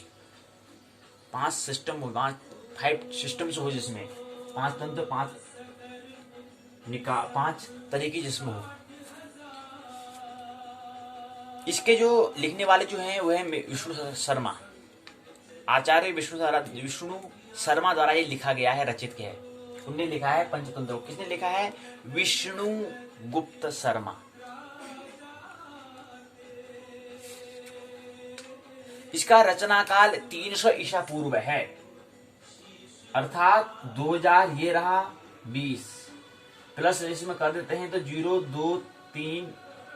5 सिस्टम हो, 5 सिस्टम्स हो, जिसमें 5 तंत्र, 5 तरीके जिसमें हो। इसके जो लिखने वाले जो हैं वो है विष्णु शर्मा, आचार्य विष्णु शर्मा द्वारा ये लिखा गया है, रचित किया है। उनने लिखा है पंचतंत्र। किसने लिखा है? विष्णु गुप्त शर्मा। इसका रचना काल 300 ईसा पूर्व है, अर्थात 2000 ये रहा 20 प्लस इसमें कर देते हैं तो 0 2 3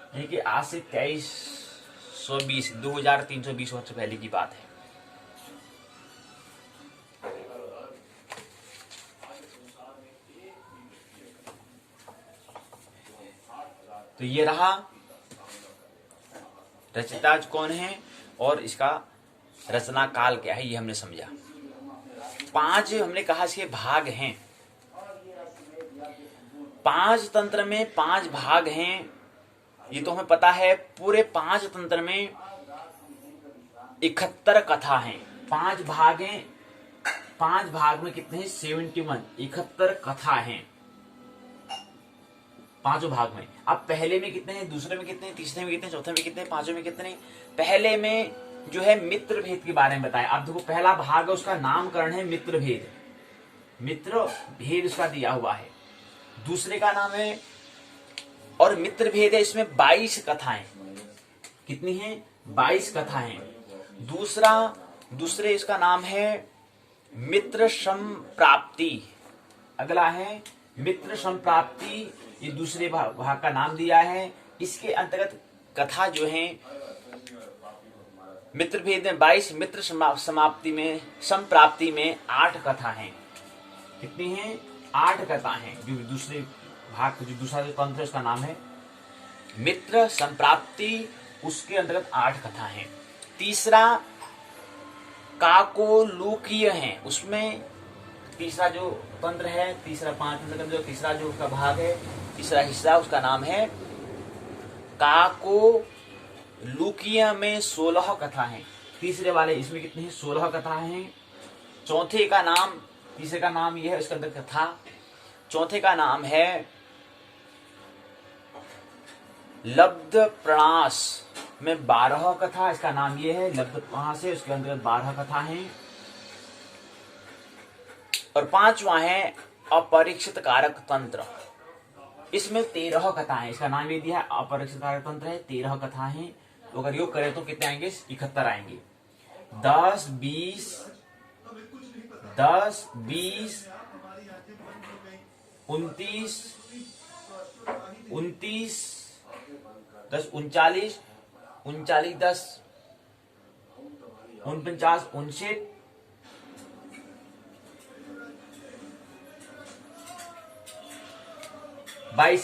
यानी कि आज से 2320 2320 वर्ष पहले की बात है। तो ये रहा रचयिता कौन है और इसका रचना काल क्या है, ये हमने समझा। 5 हमने कहा इसके भाग हैं, 5 तंत्र में 5 भाग हैं, ये तो हमें पता है। पूरे 5 तंत्र में 71 कथा हैं। 5 भाग हैं, 5 भाग में कितने हैं? 71, 71 कथा हैं पांचों भाग में। अब पहले में कितने हैं, दूसरे में कितने हैं, तीसरे में कितने हैं, चौथे में कितने हैं, पांचवें में कितने हैं? पहले में जो है मित्र भेद के बारे में बताया। अब देखो पहला भाग है उसका नामकरण है मित्र भेद, मित्र भेद उसका दिया हुआ है। दूसरे का नाम है और मित्र भेद है, इसमें 22 कथाएं। कितनी हैं? 22 कथाएं। दूसरे इसका नाम है मित्र संप्राप्ति। अगला है मित्र संप्राप्ति, ये दूसरे भाग का नाम दिया है। इसके अंतर्गत कथा जो है मित्र भेद में 22, मित्र समाप्ति में संप्राप्ति में 8 कथा हैं। कितनी हैं? 8 कथा हैं। जो दूसरे भाग जो दूसरा जो तंत्र उसका नाम है मित्र संप्राप्ति, उसके अंतर्गत 8 कथा हैं। तीसरा काकोलूकीय है, उसमें तीसरा जो तंत्र है, तीसरा 5 जो तीसरा जो उसका भाग है, तीसरा हिस्सा उसका नाम है काकोलूकीय में 16 कथा हैं। तीसरे वाले इसमें कितने हैं? 16 कथा हैं। चौथे का नाम, तीसरे का नाम यह है उसके अंदर कथा। चौथे का नाम है लब्ध प्रणास में 12 कथा, इसका नाम यह है लब्ध प्रणास है, उसके अंदर 12 कथा हैं। और 5वां है अपरीक्षित कारक तंत्र, इसमें 13 कथाएं। इसका नाम ये दिया है अपरीक्षित कारक तंत्र है, 13 कथा हैं। तो अगर योग करें तो कितने आएंगे? 71 आएंगे। 10, 20, 29, 10, 39, 10, 49, 59, 22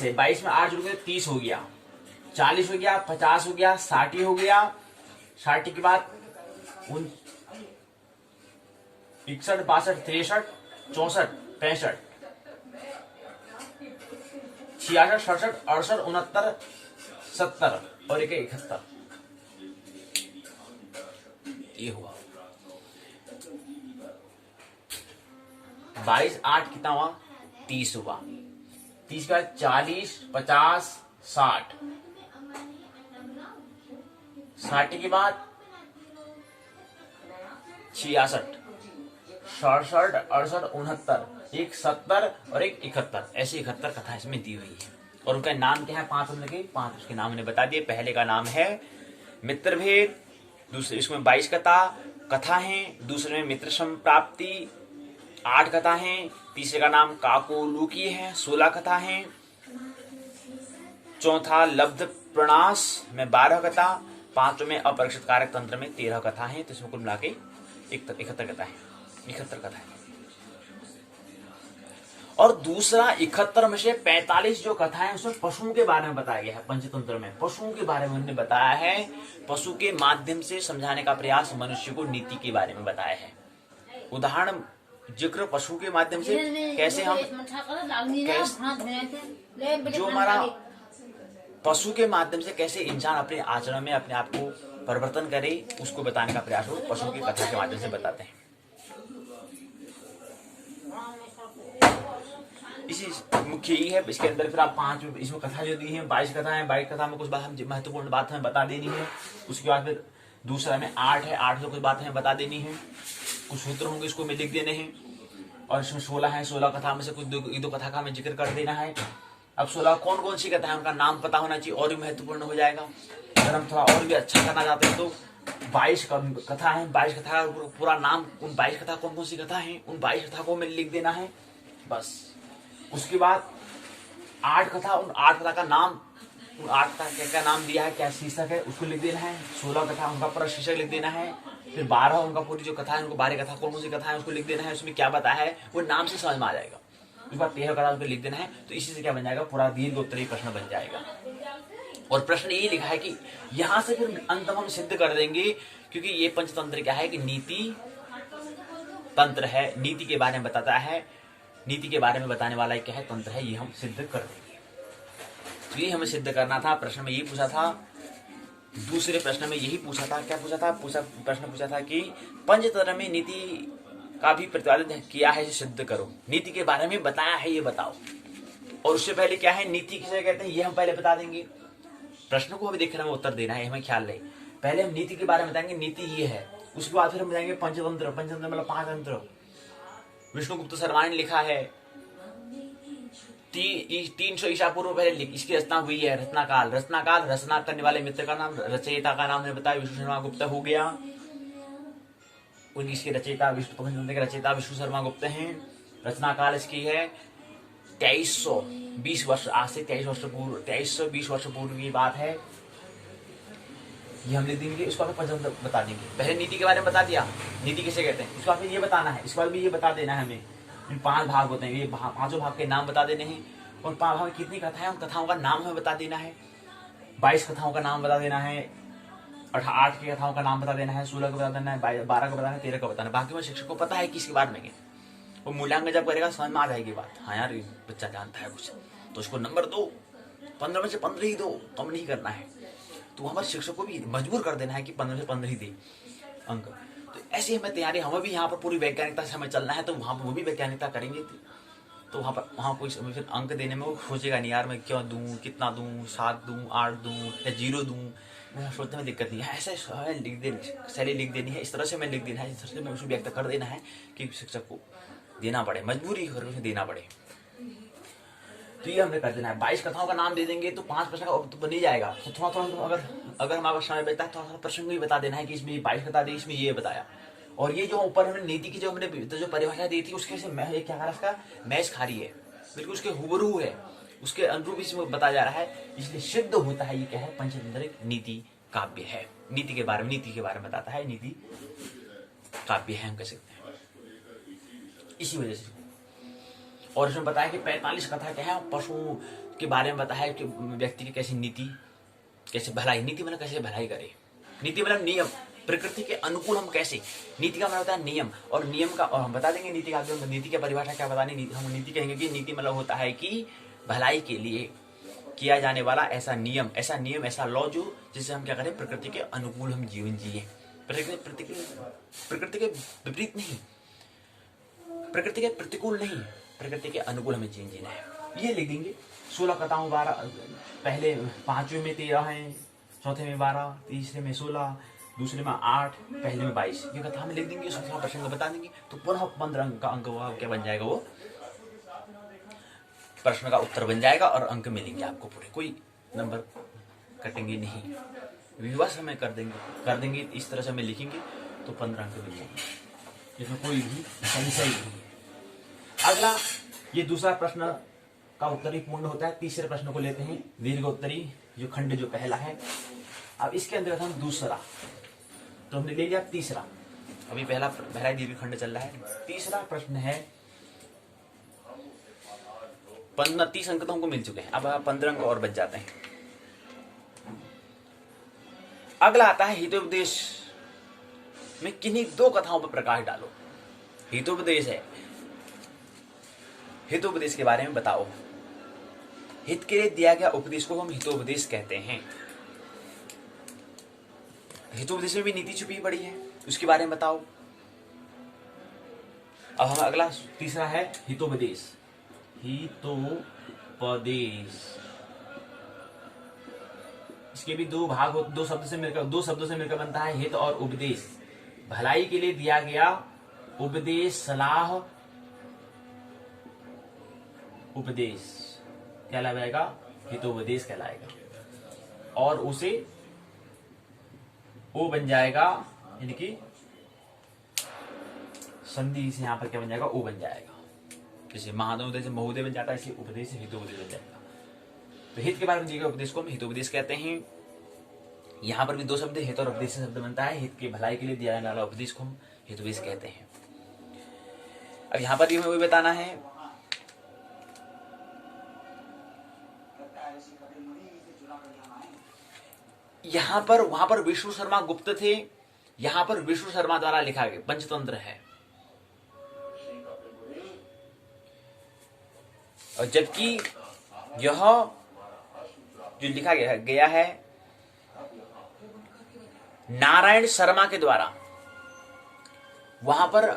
है। 22 में 8 जुड़ गए, 30 हो गया, 40 हो गया, 50 हो गया, 60 हो गया। 60 के बाद 61, 62, 63, 64, 65, 66, 67, 68, 69, 70 और 71। ये हुआ 22, 8 कितना हुआ? 30 हुआ। 30 का 40, 50, 60, 60 के बाद 66, 67, 68, 69, एक 70 और एक 71, ऐसे 71 कथा इसमें दी हुई है। और उनका नाम क्या है? 5 के 5 उसके नाम मैंने बता दिए। पहले का नाम है मित्रभेद, दूसरे इसमें 22 कथा हैं। दूसरे में मित्र संप्राप्ति 8 कथा हैं। तीसरे का नाम काकोलूकी है, 16 कथा हैं। चौथा लब्ध प्रणास में 12 कथा। 5वें में अपरीक्षित कारक तंत्र में 13 कथा हैं। तो इसमें कुल मिला के 71 कथा है, 71 कथा है। और दूसरा 71 में से 45 जो कथा है उसमें पशुओं के बारे में बताया गया है। पंचतंत्र में पशुओं के बारे में उन्होंने बताया है। पशु के माध्यम से समझाने का प्रयास, मनुष्य को नीति के बारे में बताया है। उदाहरण जिक्र पशु के माध्यम से कैसे हम जो हमारा पशु के माध्यम से कैसे इंसान अपने आचरण में अपने आप को परिवर्तन करे, उसको बताने का प्रयास हो पशु की कथा के माध्यम से बताते हैं। इसी मुख्य यही है। इसके अंदर फिर आप 5 इसमें कथा जो दी है 22 कथा है। 22 कथा में कुछ बात हम महत्वपूर्ण बात हमें बता देनी है। उसके बाद फिर दूसरा में 8 है, 8 से कुछ बात हमें बता देनी है। कुछ सूत्र होंगे इसको हमें लिख देने हैं। और इसमें 16 है, 16 कथा में से कुछ दो कथा का हमें जिक्र कर देना है। अब 16 कौन कौन सी कथा है उनका नाम पता होना चाहिए और भी महत्वपूर्ण हो जाएगा। अगर हम थोड़ा और भी अच्छा करना चाहते हैं तो 22 कथा है, 22 कथा का पूरा नाम, उन 22 कथा कौन कौन सी कथा है उन 22 कथा को हमें लिख देना है बस। उसके बाद 8 कथा, उन 8 कथा का नाम, उन 8 कथा क्या क्या नाम दिया है, क्या शीर्षक है उसको लिख देना है। 16 कथा उनका पूरा शीर्षक लिख देना है। फिर 12 उनका पूरी जो कथा है उनको 12 कथा कौन कौन सी कथा है उसको लिख देना है। उसमें क्या बताया है वो नाम से समझ में आ जाएगा। उसके बाद 13 कथा उसको लिख देना है। तो इसी से क्या बन जाएगा, पूरा दीर्घ उत्तरीय प्रश्न बन जाएगा। और प्रश्न ये लिखा है कि यहां से फिर अंत हम सिद्ध कर देंगे, क्योंकि ये पंचतंत्र क्या है कि नीति तंत्र है, नीति के बारे में बताता है। नीति के बारे में बताने वाला क्या है, तंत्र है, ये हम सिद्ध कर देंगे। तो ये हमें सिद्ध करना था। प्रश्न में ये पूछा था दूसरे प्रश्न में यही पूछा था, क्या पूछा था, प्रश्न पूछा था कि पंचतंत्र में नीति का भी प्रतिपादन किया है, सिद्ध करो, नीति के बारे में बताया है, ये बताओ। और उससे पहले क्या है, नीति किसे कहते हैं, ये हम पहले बता देंगे। प्रश्न को हमें देखना है, उत्तर देना है, हमें ख्याल रहे। पहले हम नीति के बारे में बताएंगे, नीति ये है। उसके बाद फिर हम बताएंगे पंचतंत्र। पंचतंत्र मतलब 5 तंत्र। विष्णुगुप्त शर्मा ने लिखा है 300 ईसा पूर्व पहले इसकी रचना हुई है। रचनाकाल, रचना करने वाले मित्र का नाम, रचयिता का नाम ने बताया, विष्णु शर्मा गुप्त हो गया। इसके रचयिता पंचतंत्र के रचयिता विष्णु शर्मा गुप्त हैं। रचनाकाल इसकी है 2320 वर्ष, आज से 2320 वर्ष पूर्व की बात है। ये हम लिख देंगे। इसको हमें पंचतंत्र बता देंगे। पहले नीति के बारे में बता दिया, नीति किसे कहते हैं, इसको हमें ये बताना है। इसके बाद भी ये बता देना है हमें। 5 भाग होते हैं, ये 5 भाग के नाम बता देने हैं। और 5 भाग में कितनी कथाएं, उन कथाओं का नाम हमें बता देना है। 22 कथाओं का नाम बता देना है, 8 की कथाओं का नाम बता देना है, 16 का बता देना है, 12 का बताना है, 13 का बताना है। बाकी में शिक्षक को पता है कि इसके बारे में वो मूल्यांकन जब करेगा समझ में आ जाएगी बात। हाँ यार, बच्चा जानता है कुछ, तो उसको नंबर दो, 15 में से 15 ही दो, कम नहीं करना है। तो वहां पर शिक्षक को भी मजबूर कर देना है कि 15 से 15 ही दे अंक। तो ऐसी हमें तैयारी, हमें भी यहाँ पर पूरी वैज्ञानिकता से हमें चलना है, तो वहां पर वो भी वैज्ञानिकता करेंगे। तो वहाँ कोई फिर अंक देने में वो सोचेगा नहीं, यार मैं क्यों दूं, कितना दूं, 7 दूं, 8 दूं या 0 दूं, मैं सोचने में दिक्कत नहीं है। ऐसे लिख देनी, शैली लिख देनी है, इस तरह से मैं लिख देना है, इस तरह से मैं उसको व्यक्त कर देना है कि शिक्षक को देना पड़े, मजबूरी करके उसे देना पड़े। तो ये हमने कर देना है। 22 कथाओं का नाम दे देंगे तो 5 प्रश्न का तो बन ही जाएगा। तो थोड़ा अगर हमारा समय बेचता है तो थोड़ा प्रश्न भी बता देना है कि इसमें 22 कथा दी, इसमें ये बताया। और ये जो ऊपर हमने नीति की जो परिभाषा दी थी, उसके से क्या करा, इसका मैच खा रही है, बिल्कुल उसके हुबरू है, उसके अनुरूप इसमें बताया जा रहा है। इसलिए सिद्ध होता है ये क्या है, पंचतंत्र नीति काव्य है। नीति के बारे में बताता है, नीति काव्य है हम कह सकते हैं इसी वजह से। और इसमें बताया कि 45 कथा क्या है, पशुओं के बारे में बताया कि व्यक्ति की कैसी नीति, कैसे भलाई, नीति मतलब कैसे भलाई करे, नीति मतलब नियम, प्रकृति के अनुकूल हम कैसे, नीति का मतलब होता है नियम, और नियम का, और हम बता देंगे नीति का, नीति की परिभाषा क्या बतानी, हम नीति कहेंगे कि नीति मतलब होता है कि भलाई के लिए किया जाने वाला ऐसा नियम, ऐसा लॉ जो जिससे हम क्या करें, प्रकृति के अनुकूल हम जीवन जिए, प्रकृति के विपरीत नहीं, प्रकृति के प्रतिकूल नहीं, प्रकृति के अनुकूल हमें जीवन जीना है। ये लिख देंगे। 16 कथाओं, 12 पहले 5वें में 13 है, चौथे में 12, तीसरे में 16, दूसरे में 8, पहले में 22। ये कथा में लिख देंगे, उसका प्रश्न बता देंगे, तो पुनः 15 अंक का अंक क्या बन जाएगा, वो प्रश्न का उत्तर बन जाएगा और अंक मिलेंगे आपको पूरे, कोई नंबर कटेंगे नहीं, विवश हमें कर देंगे इस तरह से हमें लिखेंगे तो 15 अंक मिल जाएंगे, इसमें कोई भी संशय नहीं। अगला, ये दूसरा प्रश्न का उत्तर ही पूर्ण होता है। तीसरे प्रश्न को लेते हैं, दीर्घ उत्तरी जो खंड जो पहला है। अब इसके अंदर हम दूसरा, तो हमने ले लिया तीसरा, अभी पहला दीर्घ खंड चल रहा है। तीसरा प्रश्न है 30 अंक तो हमको मिल चुके हैं, अब 15 अंक और बच जाते हैं। अगला आता है हितोपदेश में किन्हीं 2 कथाओं पर प्रकाश डालो। हितोपदेश है, हितोपदेश के बारे में बताओ। हित के लिए दिया गया उपदेश को हम हितोपदेश कहते हैं। हितोपदेश में भी नीति छुपी पड़ी है, उसके बारे में बताओ। अब हम अगला तीसरा है हितोपदेश। हितोपदेश, इसके भी 2 भाग होते, 2 शब्दों से मिलकर बनता है हित और उपदेश। भलाई के लिए दिया गया उपदेश, सलाह, उपदेश कहलाएगा, हितोपदेश कहलाएगा। और उसे ओ बन जाएगा, यानी कि संधि से यहां पर क्या बन जाएगा, ओ बन जाएगा। जैसे महादोदय से महोदय बन जाता है, इसलिए उपदेश से हितोपदेश बन जाएगा। तो हित के बारे में दिए गए उपदेश को हम हितोपदेश कहते हैं। यहां पर भी 2 शब्द हित और उपदेश से शब्द बनता है। हित के भलाई के लिए दिया जाने वाला उपदेश को हम हितोपदेश कहते हैं। अब यहां पर भी हमें वही बताना है, यहां पर वहां पर विष्णु शर्मा गुप्त थे, यहां पर विष्णु शर्मा द्वारा लिखा गया पंचतंत्र है। और जबकि यह जो लिखा गया है नारायण शर्मा के द्वारा, वहां पर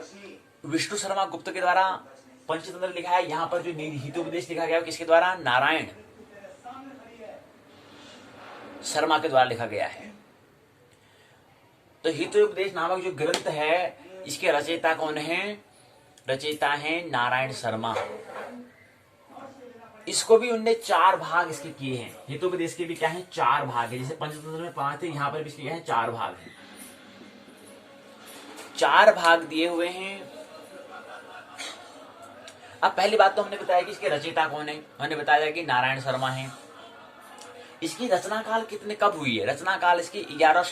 विष्णु शर्मा गुप्त के द्वारा पंचतंत्र लिखा है। यहां पर जो हितोपदेश लिखा गया किसके द्वारा? नारायण शर्मा के द्वारा लिखा गया है। तो हितोपदेश नामक जो ग्रंथ है, इसके रचयिता कौन है? रचयिता है नारायण शर्मा। इसको भी उनने 4 भाग इसके किए हैं। हितोपदेश के भी क्या है? 4 भाग है। जैसे पंचतंत्र में 5 थे, यहां पर भी इसके 4 भाग हैं। 4 भाग दिए हुए हैं। अब पहली बात तो हमने बताया कि इसके रचयिता कौन है। हमने बताया कि नारायण शर्मा है। इसकी रचना काल कब हुई है? रचना काल इसकी 11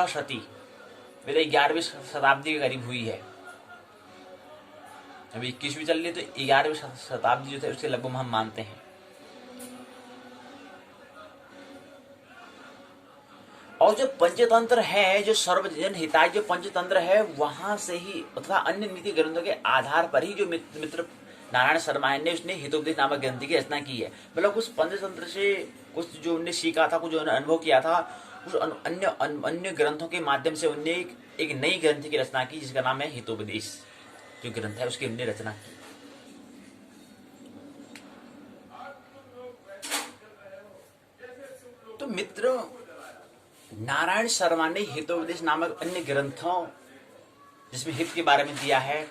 शती, 11वीं शताब्दी के करीब हुई है। अभी 21वीं चल रही है, तो 11वीं शताब्दी जो थे उसके लगभग हम मानते हैं। और जो पंचतंत्र है, जो सर्वजन हिताय जो पंचतंत्र है, वहां से ही तथा अन्य नीति ग्रंथों के आधार पर ही जो मित्र नारायण शर्मा ने उसने हितोपदेश नामक ग्रंथ की रचना की है। मतलब उस पंचतंत्र से कुछ जो उन्हें सीखा था, कुछ जो अनुभव किया था, कुछ अन्य ग्रंथों के माध्यम से उन्हें एक नई ग्रंथ की रचना की, जिसका नाम है हितोपदेश। जो ग्रंथ है उसकी उन्हें रचना की। तो मित्र, नारायण शर्मा ने हितोपदेश नामक अन्य ग्रंथों, जिसमें हित के बारे में दिया है,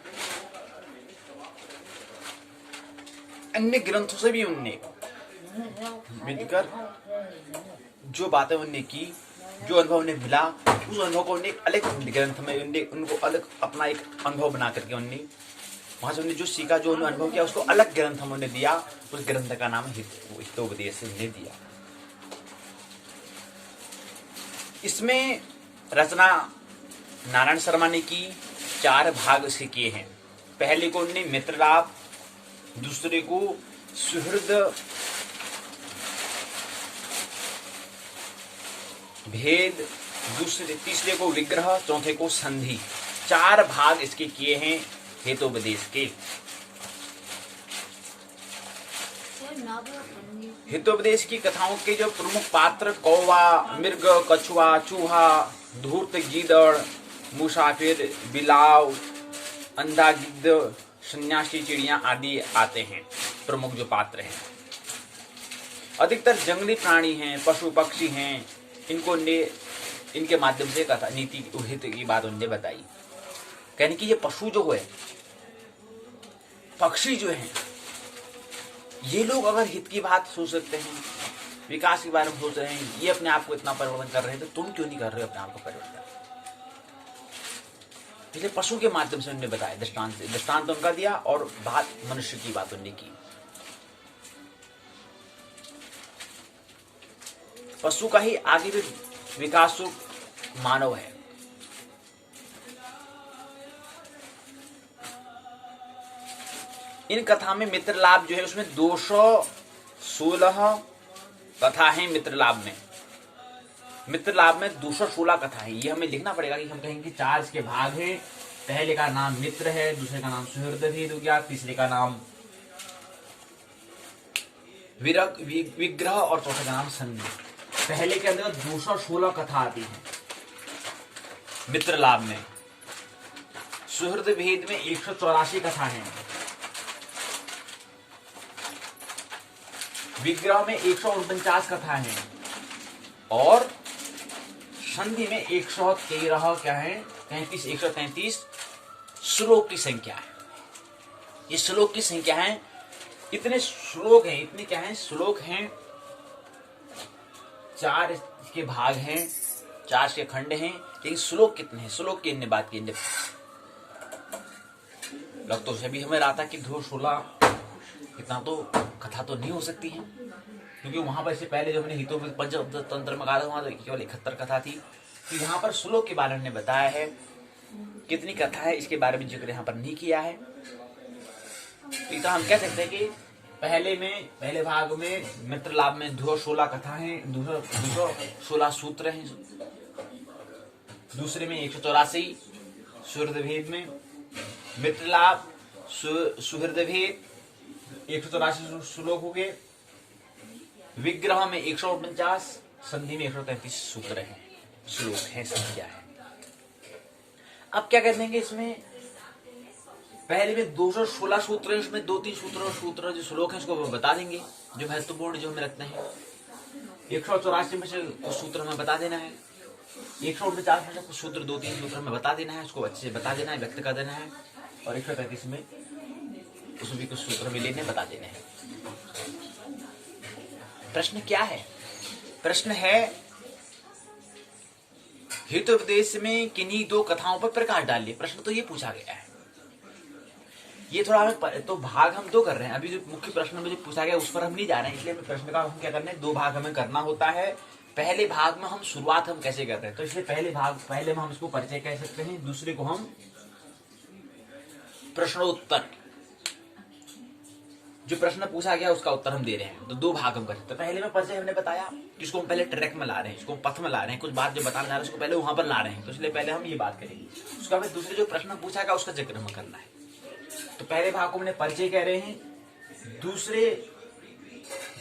अन्य ग्रंथों से भी उनने मिलकर जो बातें उनने की, जो अनुभव उन्हें मिला, उस अनुभव को उन्हें अलग ग्रंथ में उनको अलग अपना एक अनुभव बना करके उन्हें वहां से उन्हें जो सीखा, जो उन्होंने अनुभव किया, उसको अलग ग्रंथ में उन्हें दिया। उस ग्रंथ का नाम हितोपदेश उन्हें दिया। इसमें रचना नारायण शर्मा ने की, 4 भाग इसके किए हैं। पहले को उन्होंने मित्र लाभ, दूसरे को सुहृद भेद, तीसरे को विग्रह, चौथे को संधि। 4 भाग इसके किए हैं हितोपदेश के। हितोपदेश की कथाओं के जो प्रमुख पात्र कौवा, मृग, कछुआ, चूहा, धूर्त गीदड़, मुसाफिर, बिलाव, अंधा गिद्ध, सन्यासी चिड़िया आदि आते हैं। प्रमुख जो पात्र हैं, अधिकतर जंगली प्राणी हैं, पशु पक्षी हैं। इनके माध्यम से कथा नीति हित की बात उन्होंने बताई। कहने की ये पशु जो है, पक्षी जो हैं, ये लोग अगर हित की बात सोच सकते हैं, विकास के बारे में सोच रहे हैं, ये अपने आप को इतना परिवर्तन कर रहे हैं, तो तुम क्यों नहीं कर रहे हो अपने आप को परिवर्तन? इसलिए पशु के माध्यम से उन्होंने बताया, दृष्टांत उनका दिया और बात मनुष्य की बात उन्होंने की। पशु का ही आगे भी विकास मानव है। इन कथा में मित्र लाभ जो है, उसमें 216 कथा है। मित्र लाभ में 216 कथा है। ये हमें लिखना पड़ेगा कि हम कहेंगे 4 इसके भाग हैं। पहले का नाम मित्र है, दूसरे का नाम सुहृद भेद हो गया, तीसरे का नाम विग्रह और चौथे का नाम संधि। पहले के अंदर 216 कथा आती है मित्र लाभ में। सुहृद भेद में 184 कथा है। विग्रह में 149 कथा है और संधि में 113 क्या है, 133 श्लोक की संख्या है। ये श्लोक की संख्या है। इतने श्लोक हैं, इतने क्या हैं, श्लोक हैं। 4 इसके भाग हैं, 4 इसके खंड हैं, लेकिन श्लोक कितने हैं? श्लोक की बात की लग तो सभी हमें रहा था कि 216 इतना तो कथा तो नहीं हो सकती है, क्योंकि वहां पर इससे पहले जो हमने हितोपदेश पंचतंत्र में कहा था, वहां तो केवल 71 कथा थी। तो यहाँ पर श्लोक के बारे में बताया है। कितनी कथा है इसके बारे में जिक्र यहाँ पर नहीं किया है। तो हम कह सकते हैं कि पहले भाग में मित्र लाभ में 216 कथा है, 216 सूत्र हैं। दूसरे में 184 सुहृद भेद में। मित्र लाभ सुहृद भेद 184 श्लोक हो गए। विग्रह में 149 संधि में 133 सूत्र हैं, श्लोक हैं, संख्या है। अब क्या कर देंगे इसमें, पहले में 216 सूत्र है, उसमें 2-3 सूत्र जो श्लोक है उसको बता देंगे, जो महत्वपूर्ण जो हमें रखते हैं। 184 में से कुछ सूत्र हमें बता देना है, 149 में से कुछ सूत्र 2-3 सूत्र हमें बता देना है, उसको अच्छे से बता देना है, व्यक्त कर देना है। और 133 में उसमें भी कुछ सूत्र हमें लेने बता देने हैं। प्रश्न क्या है? प्रश्न है हितोपदेश में किन्हीं 2 कथाओं पर प्रकाश डालिए। प्रश्न तो ये पूछा गया है। ये थोड़ा हमें तो भाग हम 2 कर रहे हैं। अभी जो मुख्य प्रश्न में जो पूछा गया उस पर हम नहीं जा रहे हैं, इसलिए प्रश्न का हम क्या करना है, 2 भाग हमें करना होता है। पहले भाग में हम शुरुआत हम कैसे कर रहे हैं, तो इसलिए पहले में हम इसको परिचय कह सकते हैं, दूसरे को हम प्रश्नोत्तर, जो प्रश्न पूछा गया उसका उत्तर हम दे रहे हैं। तो 2 भाग हम कर सकते हैं। पहले में परिचय हमने बताया कि इसको हम पहले ट्रैक में ला रहे हैं, इसको हम पथ में ला रहे हैं, कुछ बात जो बताना चाह रहे हैं उसको पहले वहां पर ला रहे हैं, तो इसलिए पहले हम ये बात करेंगे। उसका बाद दूसरे जो प्रश्न पूछा गया उसका जिक्र हमें करना है। तो पहले भाग को हमने परिचय कह रहे हैं, दूसरे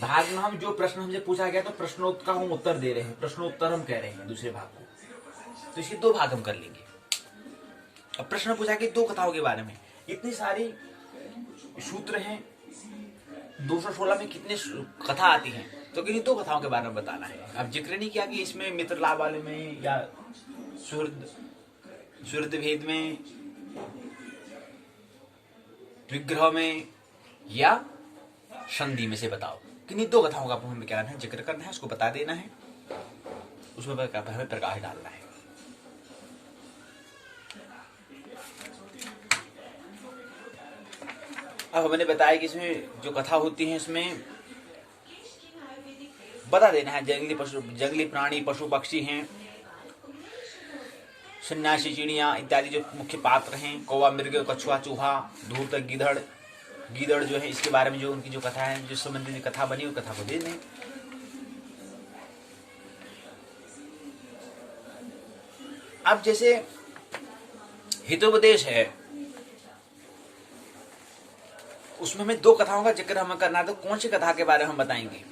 भाग में हम जो प्रश्न हमसे पूछा गया तो प्रश्नोत्तर का हम उत्तर दे रहे हैं, प्रश्नोत्तर हम कह रहे हैं दूसरे भाग को। तो इसके 2 भाग हम कर लेंगे। अब प्रश्न पूछा कि 2 कथाओं के बारे में, इतनी सारी सूत्र हैं, 216 में कितने कथा आती हैं, तो किन्हीं 2 कथाओं के बारे में बताना है। अब जिक्र नहीं किया कि इसमें मित्र लाभ वाले में या सुहृद भेद में, विग्रह में या संधि में से बताओ, किन्हीं 2 कथाओं का हमें क्या है, जिक्र करना है, उसको बता देना है, उसमें हमें प्रकाश डालना है। अब हमने बताया कि इसमें जो कथा होती है इसमें बता देना है, जंगली प्राणी, पशु पक्षी हैं, सन्यासी, चिड़िया इत्यादि जो मुख्य पात्र हैं, कौवा, मृग, कछुआ, चूहा, धूर्त, गीदड़ जो है, इसके बारे में जो उनकी जो कथा है, जिस संबंधित कथा बनी वो कथा को दे दें। अब जैसे हितोपदेश है, उसमें हमें 2 कथाओं का जिक्र हमें करना है, तो कौन सी कथा के बारे में हम बताएंगे?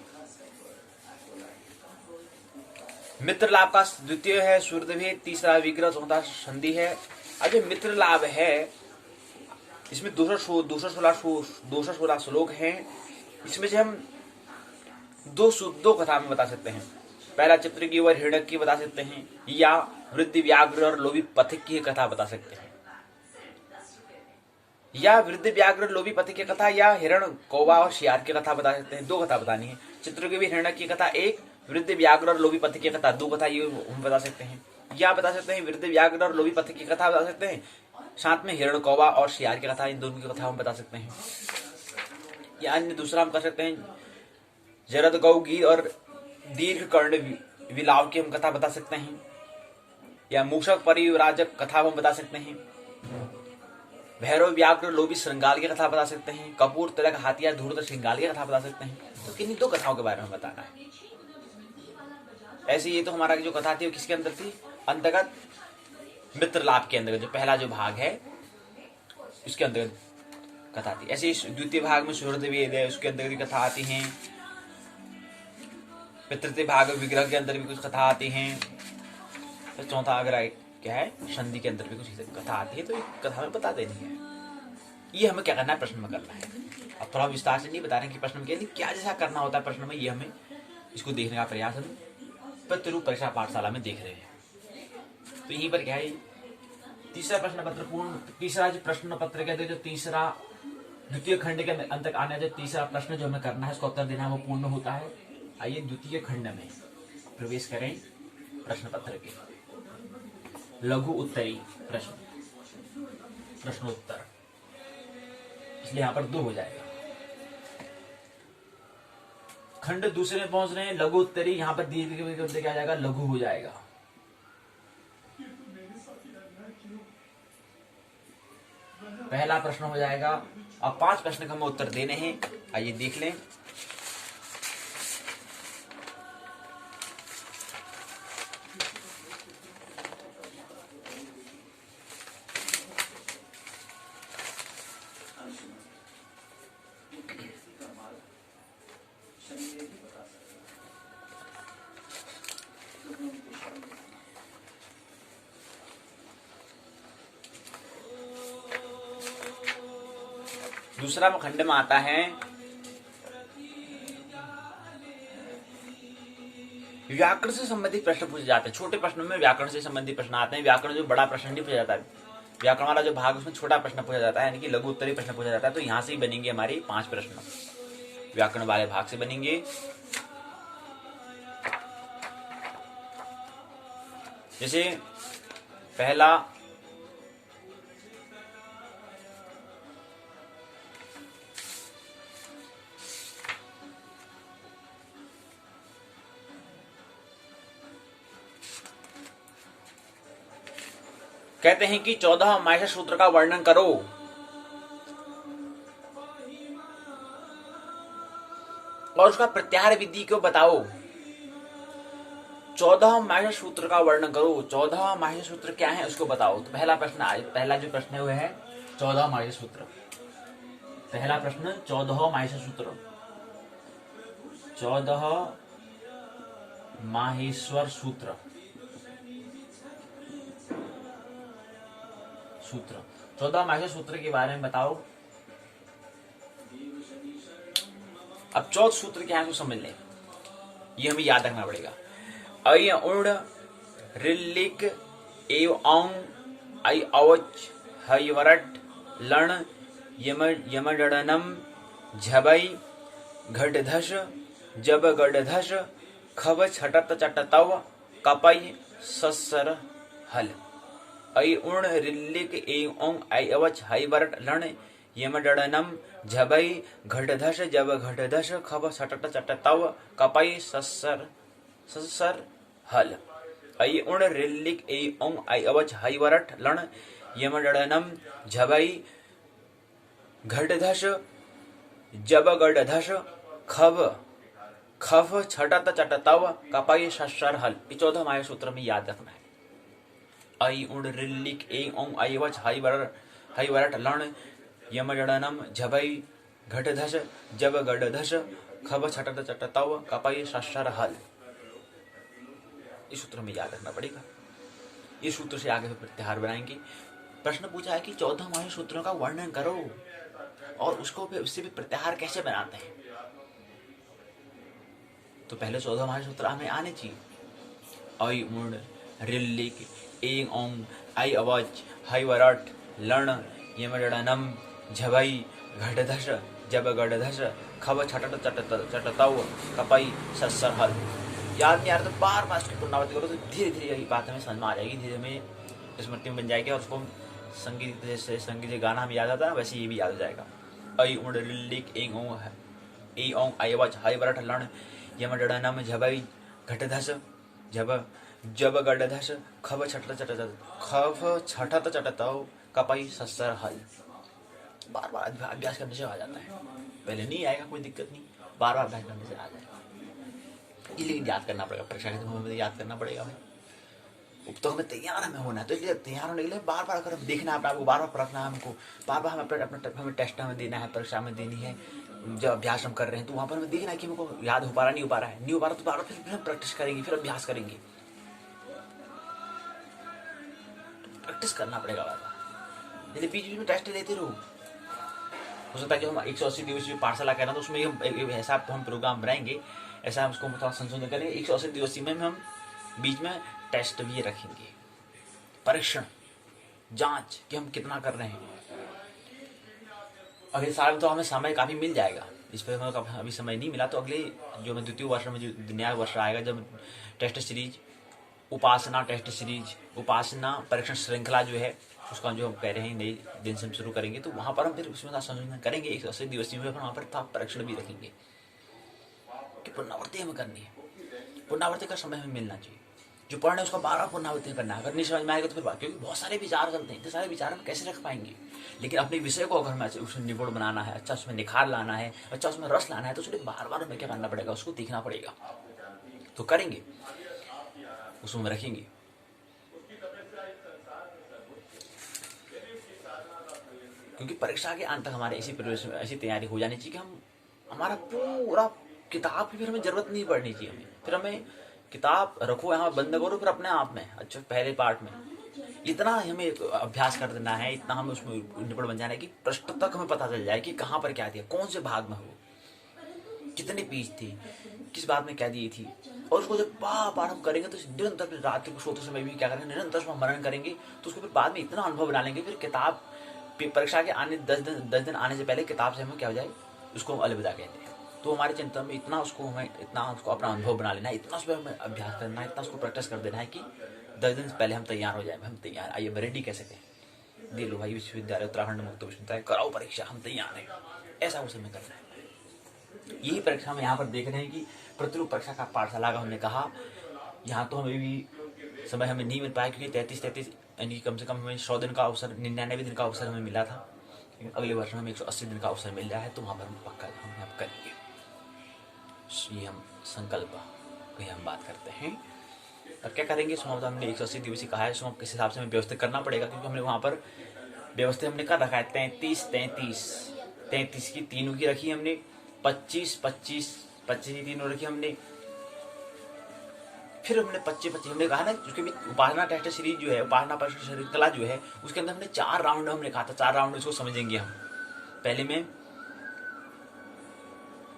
मित्र लाभ का द्वितीय है सुहृद भेद, तीसरा विग्रह, चौथा संधि है। अब जो मित्र लाभ है इसमें 216 श्लोक हैं। इसमें से हम 2 कथा में बता सकते हैं। पहला चित्रकी और हिरण्यक की बता सकते हैं, या वृद्धि, व्याघ्र और लोभी पथिक की कथा बता सकते हैं, या वृद्धि, व्याघ्र, लोभी पथिक की कथा, या हिरण, कौवा और शियार की कथा बता सकते हैं। 2 कथा बतानी है। चित्रकी, हिरण्यक की कथा 1, वृद्धि, व्याघ्र और लोभी पथिक की कथा 2 कथा ये हम बता सकते हैं। या बता सकते हैं वृद्धि, व्याघ्र और लोभी पथिक की कथा बता सकते हैं, साथ में हिरण, कौवा और शियार की कथा, इन दोनों की कथा हम बता सकते हैं। या अन्य दूसरा हम कर सकते हैं जरद, गौ, गीध और दीर्घ कर्ण विलाव की हम कथा बता सकते हैं, या मूषक, परिव्राजक कथा हम बता सकते हैं, भैरव, व्याघ्र, लोभी, श्रृंगाल की कथा बता सकते हैं, कपूर, तिलक, हाथिया, धूर्त, श्रृंगाल की कथा बता सकते हैं। तो किन्हीं 2 कथाओं के बारे में बताना है। ऐसे ये तो हमारा जो कथा थी वो किसके अंदर थी, अंतर्गत मित्र लाभ के अंतर्गत, जो पहला जो भाग है उसके अंतर्गत कथा थी। ऐसे द्वितीय भाग में सुहृद भेद है, उसके अंदर भी कथा आती है। तृतीय भाग विग्रह के अंदर भी कुछ कथा आती है। तो चौथा अगर क्या है, संधि के अंदर भी कुछ कथा आती है, तो एक कथा में बता देनी है। ये हमें क्या करना है, प्रश्न में करना है। अब थोड़ा विस्तार से नहीं बता रहे कि प्रश्न में क्या जैसा करना होता है प्रश्न में, ये हमें इसको देखने का प्रयास हम प्रतिरूप परीक्षा पाठशाला में देख रहे हैं। तो यहीं पर क्या है, तीसरा प्रश्न पत्र पूर्ण, तीसरा जो प्रश्न पत्र कहते हैं, जो तीसरा द्वितीय खंड के अंत तक आने जो तीसरा प्रश्न जो हमें करना है, उसका उत्तर देना है, वो पूर्ण होता है। आइए द्वितीय खंड में प्रवेश करें। प्रश्न पत्र के लघु उत्तरी प्रश्न, प्रश्नोत्तर, इसलिए यहां पर 2 हो जाएगा। खंड दूसरे में पहुंच रहे हैं, लघु उत्तरी, यहां पर दीर्घ के उत्तर क्या जाएगा, लघु हो जाएगा। पहला प्रश्न हो जाएगा। अब 5 प्रश्न का हमें उत्तर देने हैं, आइए देख लें। दूसरा खंड में आता है व्याकरण से संबंधित प्रश्न पूछे जाते हैं। छोटे प्रश्नों में व्याकरण से संबंधित प्रश्न आते हैं। व्याकरण जो बड़ा प्रश्न नहीं पूछा जाता है, व्याकरण वाला जो भाग उसमें छोटा प्रश्न पूछा जाता है, यानी कि लघु उत्तरीय प्रश्न पूछा जाता है। तो यहां से ही बनेंगे हमारे 5 प्रश्न, व्याकरण वाले भाग से बनेंगे। जैसे पहला, कहते हैं कि 14 माहेश्वर सूत्र का वर्णन करो। और उसका प्रत्याहार विधि को बताओ। 14 माहेश्वर सूत्र का वर्णन करो। 14 माहेश्वर सूत्र क्या है उसको बताओ। तो पहला प्रश्न, पहला जो प्रश्न है वो है 14 माहेश्वर सूत्र। पहला प्रश्न 14 माहेश्वर सूत्र। 14 माहेश्वर सूत्र। 14 माहेश्वर सूत्र के बारे में बताओ। अब 14 सूत्र क्या है समझ लें, ये हमें याद रखना पड़ेगा। अय उण रिल्लिक एव औं ऐ औच हय वरट लण यमडनम झबै घटधश जब गडधश खब छटत चटतव कपय सस्सर हल। ऐ उण रिल्लिक एव औं ऐ औच हय वरट लण यमडनम झबै घटधश जब घटधश खब छटत चटतव कपय सस्सर हल। ऐ उण रिल्लिक ऐ औं ऐ औच हय वरट लण यमडनम झबै घटधश जब गडधश खब छटत चटतव कपय सस्सर हल। 14 माहेश्वर सूत्र में याद रखना है। ऐ उण रिल्लिक ऐ औं ऐ औच हय वरट लण यमडनम झबै घटधश जब गडधश खब छटत चटतव कपय सस्सर हल। इस सूत्र में याद रखना पड़ेगा। इस सूत्र से आगे प्रत्याहार बनाएंगे। प्रश्न पूछा है कि 14 माहेश्वर सूत्रों का वर्णन करो और उससे भी प्रत्याहार कैसे बनाते हैं। तो पहले 14 माहेश्वर सूत्र हमें आने चाहिए। ऐ उण रिल्लिक ऐ औं ऐ औच हय वरट लण यमडनम झबै घटधश जब गडधश खब छटत चटतव कपय सस्सर हल। याद नहीं आ रहा तो बार बार उसकी पुनरावृत्ति करो, तो धीरे धीरे यही बात हमें समझ में आ जाएगी, धीरे में स्मृति में बन जाएगी। और उसको संगीत जैसे गाना हमें याद आता है वैसे ये भी याद हो जाएगा। ऐ उण रिल्लिक ऐ औं ऐ औच हय वरट लण यमडनम झबै घटधश जब गडधश खब छटत चटतव कपय सस्सर हल। बार बार अभ्यास करने से आ जाता है। पहले नहीं आएगा कोई दिक्कत नहीं, बार बार अभ्यास करने से आ जाएगा। लेकिन याद करना पड़ेगा, परीक्षा के समय में याद करना पड़ेगा हमें। तो हमें तैयार हमें होना है। तो इसलिए तैयार होने के लिए बार बार कर देखना है, आपको बार बार परखना है, हमको बार बार हमें टेस्ट में देना है, परीक्षा में देनी है। जब अभ्यास हम कर रहे हैं तो वहां पर हमें देखना है कि हमको याद हो पा रहा नहीं हो पा रहा है। नहीं हो पा रहा तो बार बार फिर हम प्रैक्टिस करेंगे, फिर अभ्यास करेंगे। प्रैक्टिस करना पड़ेगा बार बार। यदि बीच में टेस्ट लेते रहो, हो सकता है कि हम 180 दिवसीय पाठशाला कह रहे हैं तो उसमें ऐसा हम प्रोग्राम बनाएंगे, ऐसा हम उसको थोड़ा संशोधन करेंगे। 180 दिवसीय में हम बीच में टेस्ट भी रखेंगे, परीक्षण जांच कि हम कितना कर रहे हैं। अगले साल में तो हमें समय काफी मिल जाएगा, इस पर हमें अभी समय नहीं मिला। तो अगले जो मैं द्वितीय वर्ष में जो नया वर्ष आएगा, जब टेस्ट सीरीज उपासना टेस्ट सीरीज उपासना परीक्षण श्रृंखला जो है उसका जो हम कह रहे हैं नई दिन से हम शुरू करेंगे, तो वहां पर हम फिर उसमें संशोधन करेंगे। 180 दिवसीय में वहां पर परीक्षण भी रखेंगे कि पुनरावृत्ति हमें करनी है। पुनरावृत्ति का समय हमें मिलना चाहिए। जो पढ़ रहे हैं उसका बार बार पुनरावृत्ति करना है। अगर नहीं समझ में आएगा तो फिर क्योंकि बहुत सारे विचार चलते हैं, इतने सारे विचार हम कैसे रख पाएंगे। लेकिन अपने विषय को अगर हमें उसमें निपुण बनाना है, अच्छा उसमें निखार लाना है, अच्छा उसमें रस लाना है, तो उसमें बार बार हमें क्या करना पड़ेगा, उसको देखना पड़ेगा। तो करेंगे, उसमें रखेंगे। क्योंकि परीक्षा के अंत तक हमारे ऐसी परिवेश में ऐसी तैयारी हो जानी चाहिए कि हम हमारा पूरा किताब की फिर हमें जरूरत नहीं पड़नी चाहिए। हमें फिर हमें किताब रखो यहाँ बंद करो, फिर अपने आप में अच्छा पहले पार्ट में इतना हमें अभ्यास कर देना है, इतना हमें उसमें निपुण बन जाना है कि प्रश्न तक हमें पता चल जाए कि कहाँ पर क्या दिया, कौन से भाग में हो, कितनी पीस थी, किस बात में क्या दी थी। और उसको जब बार बार हम करेंगे तो निरंतर रात को सोते समय भी क्या करेंगे, निरंतर उसमें मनन करेंगे तो उसको फिर बाद में इतना अनुभव बना लेंगे। फिर किताब परीक्षा के आने 10 दिन आने से पहले किताब से हमें क्या हो जाए, उसको हम अलविदा कहते हैं। तो हमारे चिंतन में इतना उसको अपना अनुभव बना लेना है, इतना उस पर हमें अभ्यास करना है, इतना उसको प्रैक्टिस कर देना है कि 10 दिन से पहले हम तैयार हो जाए। हम तैयार, आइए हम रेडी कैसे कहें, दे लो भाई विश्वविद्यालय उत्तराखंड मुक्त विश्वविद्यालय, कराओ परीक्षा, हम तैयार हैं, ऐसा उसे हमें करना है। यही परीक्षा हम यहाँ पर देख रहे हैं कि प्रतिरूप परीक्षा का पाठशाला का हमने कहा, यहाँ तो हमें भी समय हमें नहीं मिल पाया क्योंकि 33 यानी कम से कम हमें 100 दिन का अवसर, 99 दिन का अवसर हमें मिला था, लेकिन अगले वर्ष में हमें 180 दिन का अवसर मिल रहा है। तो वहाँ पर हम पक्का हम अब करेंगे, ये हम संकल्प की हम बात करते हैं। और क्या करेंगे, समाप्त हमने 180 दिवसीय कहा है, सो किस हिसाब से हमें व्यवस्थित करना पड़ेगा क्योंकि हमने वहाँ पर व्यवस्थित हमने कर रखा है 33 की तीनों की रखी हमने, 25 की तीनों रखी हमने। फिर हमने 25 हमने कहा ना, उसके भी उपासना टेस्ट सीरीज जो है, उपासना परीक्षा श्रृंखला जो है, उसके अंदर हमने 4 राउंड हमने कहा था, 4 राउंड इसको समझेंगे हम। पहले में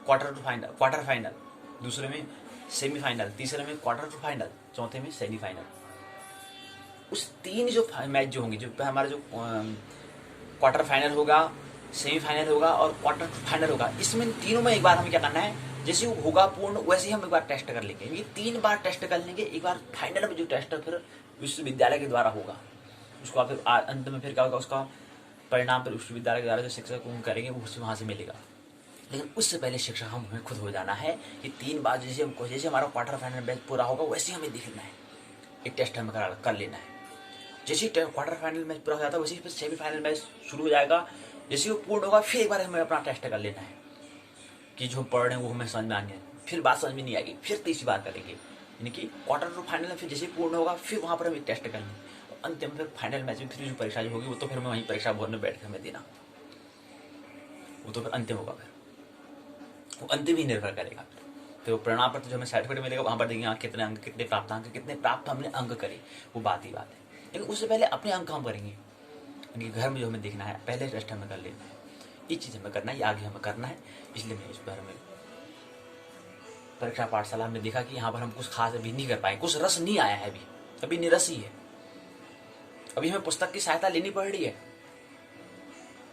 क्वार्टर फाइनल, दूसरे में सेमीफाइनल, तीसरे में क्वार्टर टू फाइनल, चौथे में सेमीफाइनल। उस 3 जो मैच जो होंगे, जो हमारा जो क्वार्टर फाइनल होगा, सेमीफाइनल होगा और क्वार्टर टू फाइनल होगा, इसमें तीनों में एक बार हमें क्या करना है, जैसे वो होगा पूर्ण वैसे ही हम एक बार टेस्ट कर लेंगे। ये 3 बार टेस्ट कर लेंगे, एक बार फाइनल में जो टेस्ट फिर विश्वविद्यालय के द्वारा होगा, उसको फिर अंत में फिर क्या होगा, उसका परिणाम फिर विश्वविद्यालय के द्वारा जो शिक्षक करेंगे वो वहाँ से मिलेगा। लेकिन उससे पहले शिक्षा हमें खुद हो जाना है कि 3 बार जैसे हमारा क्वार्टर फाइनल मैच पूरा होगा वैसे हमें देखना है, एक टेस्ट हमें कर लेना है। जैसे क्वार्टर फाइनल मैच पूरा हो जाता है वैसे फिर सेमीफाइनल मैच शुरू हो जाएगा, जैसे वो पूर्ण होगा फिर एक बार हमें अपना टेस्ट कर लेना है कि जो पढ़ रहे हैं वो हमें समझ में आनी है। फिर बात समझ में नहीं आएगी, फिर तीसरी बार करेंगे, यानी कि क्वार्टर टू फाइनल में फिर जैसे पूर्ण होगा फिर वहाँ पर हम एक टेस्ट कर लेंगे। अंतिम फिर फाइनल मैच में फिर जो परीक्षा जो होगी वो तो फिर हमें वहीं परीक्षा भवन में बैठ कर हमें देना, वो तो फिर अंतिम होगा, फिर वो अंतिम ही निर्भर करेगा। फिर वो परिणाम पत्र जो हमें सर्टिफिकेट मिलेगा वहाँ पर देखेंगे कितने अंक, कितने प्राप्तांक, कितने प्राप्त हमने अंक करे, वो बात ही बात है। लेकिन उससे पहले अपने अंक हम करेंगे, यानी घर में जो हमें देखना है पहले टेस्ट हमें कर लेना है, ये चीज़ हमें करना है, ये आगे हमें करना है। इसलिए मैं इस बार में परीक्षा पाठशाला में देखा कि यहाँ पर हम कुछ खास अभी नहीं कर पाए, कुछ रस नहीं आया है, अभी निरस ही है। अभी हमें पुस्तक की सहायता लेनी पड़ रही है,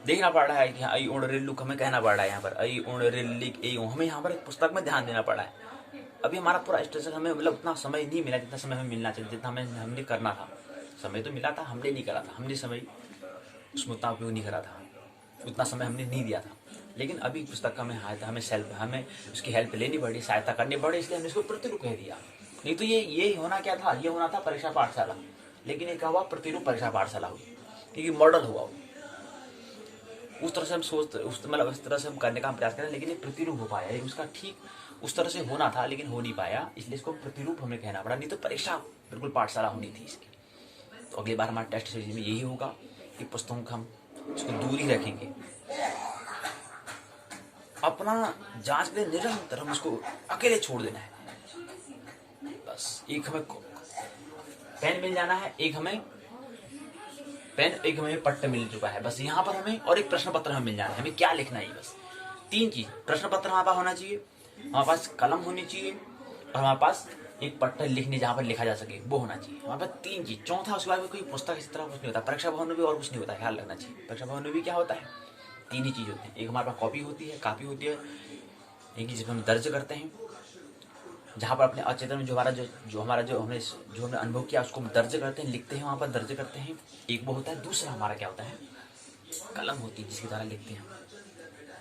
देखना पड़ रहा है कि आई उण रिल्लुक हमें कहना पड़ रहा है यहाँ पर, आई उण रिल्लिक ए, हमें यहाँ पर पुस्तक में ध्यान देना पड़ा है। अभी हमारा पूरा स्ट्रेस, हमें मतलब उतना समय नहीं मिला जितना समय हमें मिलना चाहिए, जितना हमने करना था। समय तो मिला था, हमने नहीं करा था, हमने समय उसमें उतना उपयोग नहीं करा था, उतना समय हमने नहीं दिया था। लेकिन अभी पुस्तक का हमें उसकी हेल्प लेनी पड़ी, सहायता करनी पड़ी, इसलिए हमने इसको प्रतिरूप कह दिया। नहीं तो ये होना क्या था, ये होना था परीक्षा पाठशाला, लेकिन ये क्या हुआ, प्रतिरूप परीक्षा पाठशाला हुई, क्योंकि मॉडल हुआ। उस तरह से हम मतलब उस तरह से हम करने का प्रयास करें, लेकिन ये प्रतिरूप हो पाया, उसका ठीक उस तरह से होना था लेकिन हो नहीं पाया, इसलिए इसको प्रतिरूप हमें कहना पड़ा। नहीं तो परीक्षा बिल्कुल पाठशाला होनी थी इसकी। तो अगली बार हमारे टेस्ट सीरीज में यही होगा कि पुस्तकों को हम उसको दूर ही रखेंगे, अपना जांच के लिए निरंतर हम उसको अकेले छोड़ देना है। बस एक हमें पेन मिल जाना है, एक हमें पट्टे मिल चुका है, बस यहाँ पर हमें और एक प्रश्न पत्र हमें मिल जाना है। हमें क्या लिखना है, बस 3 चीज, प्रश्न पत्र हमारे पास होना चाहिए, हमारे पास कलम होनी चाहिए और हमारे पास एक पट्टा लिखने जहाँ पर लिखा जा सके वो होना चाहिए। हमारे पास 3 चीज। चौथा, उसके बाद कोई पुस्तक इस तरह कुछ नहीं होता। परीक्षा भवन में भी और कुछ नहीं होता है, ख्याल रखना चाहिए। परीक्षा भवन में भी क्या होता है, 3 ही चीज होती है। एक हमारे पास कॉपी होती है, एक जिसमें हम दर्ज करते हैं, जहाँ पर अपने अचेतन में जो हमने अनुभव किया उसको हम दर्ज करते हैं, लिखते हैं, वहाँ पर दर्ज करते हैं, एक वो होता है। दूसरा हमारा क्या होता है, कलम होती है जिसके द्वारा लिखते हैं।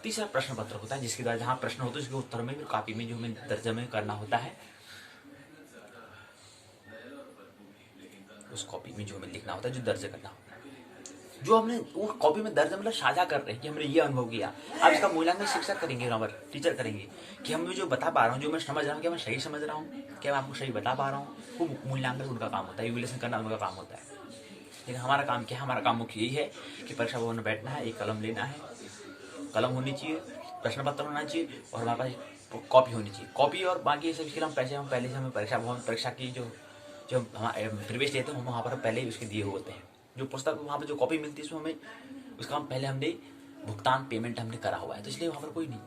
तीसरा प्रश्न पत्र होता है जिसके द्वारा जहाँ प्रश्न होते हैं उसके उत्तर में कॉपी में जो हमें दर्ज में करना होता है, उस कॉपी में जो हमें लिखना होता है, जो दर्ज करना होता है, जो हमने वो कॉपी में दर्ज मतलब साझा कर रहे हैं कि हमने ये अनुभव किया। अब इसका मूल्यांकन शिक्षक करेंगे, टीचर करेंगे कि हम जो बता पा रहा हूँ, जो मैं समझ रहा हूँ, क्या मैं सही समझ रहा हूँ, क्या मैं आपको सही बता पा रहा हूँ, वो मूल्यांकन उनका काम होता है, इवैल्यूएशन करना उनका काम होता है। लेकिन हमारा काम क्या है, हमारा काम मुख्य यही है कि परीक्षा भवन में बैठना है, एक कलम लेना है, कलम होनी चाहिए, प्रश्न पत्र होना चाहिए और हमारे पास कॉपी होनी चाहिए। कॉपी और बाकी सब इसके हम पहले से हमें परीक्षा भवन परीक्षा की जो जब हम प्रवेश लेते हैं हम वहाँ पर पहले ही उसके दिए होते हैं, जो पुस्तक वहाँ पर जो कॉपी मिलती है उसमें हमें उसका पहले हमने भुगतान पेमेंट हमने करा हुआ है, तो इसलिए वहाँ पर कोई नहीं,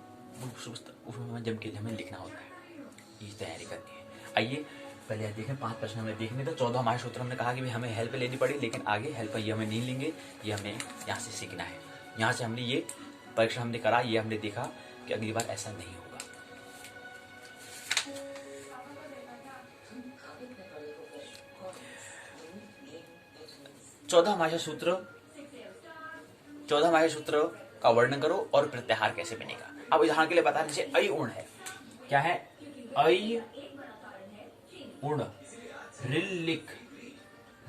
उसमें जम के हमें लिखना होता है, ये तैयारी करनी है। आइए पहले देखें 5 प्रश्न हमें देखने, तो 14 हमारे सूत्र हमने कहा कि भाई हमें हेल्प लेनी पड़ी, लेकिन आगे हेल्प ये हमें नहीं लेंगे, ये हमें यहाँ से सीखना है। यहाँ से हमने ये परीक्षा हमने करा, ये हमने देखा कि अगली बार ऐसा नहीं होगा। चौदह भाषा सूत्र का वर्णन करो और प्रत्याहार कैसे बनेगा। अब उदाहरण के लिए बता दीजिए, अय उण है, क्या है? अय उण, रिल लिख,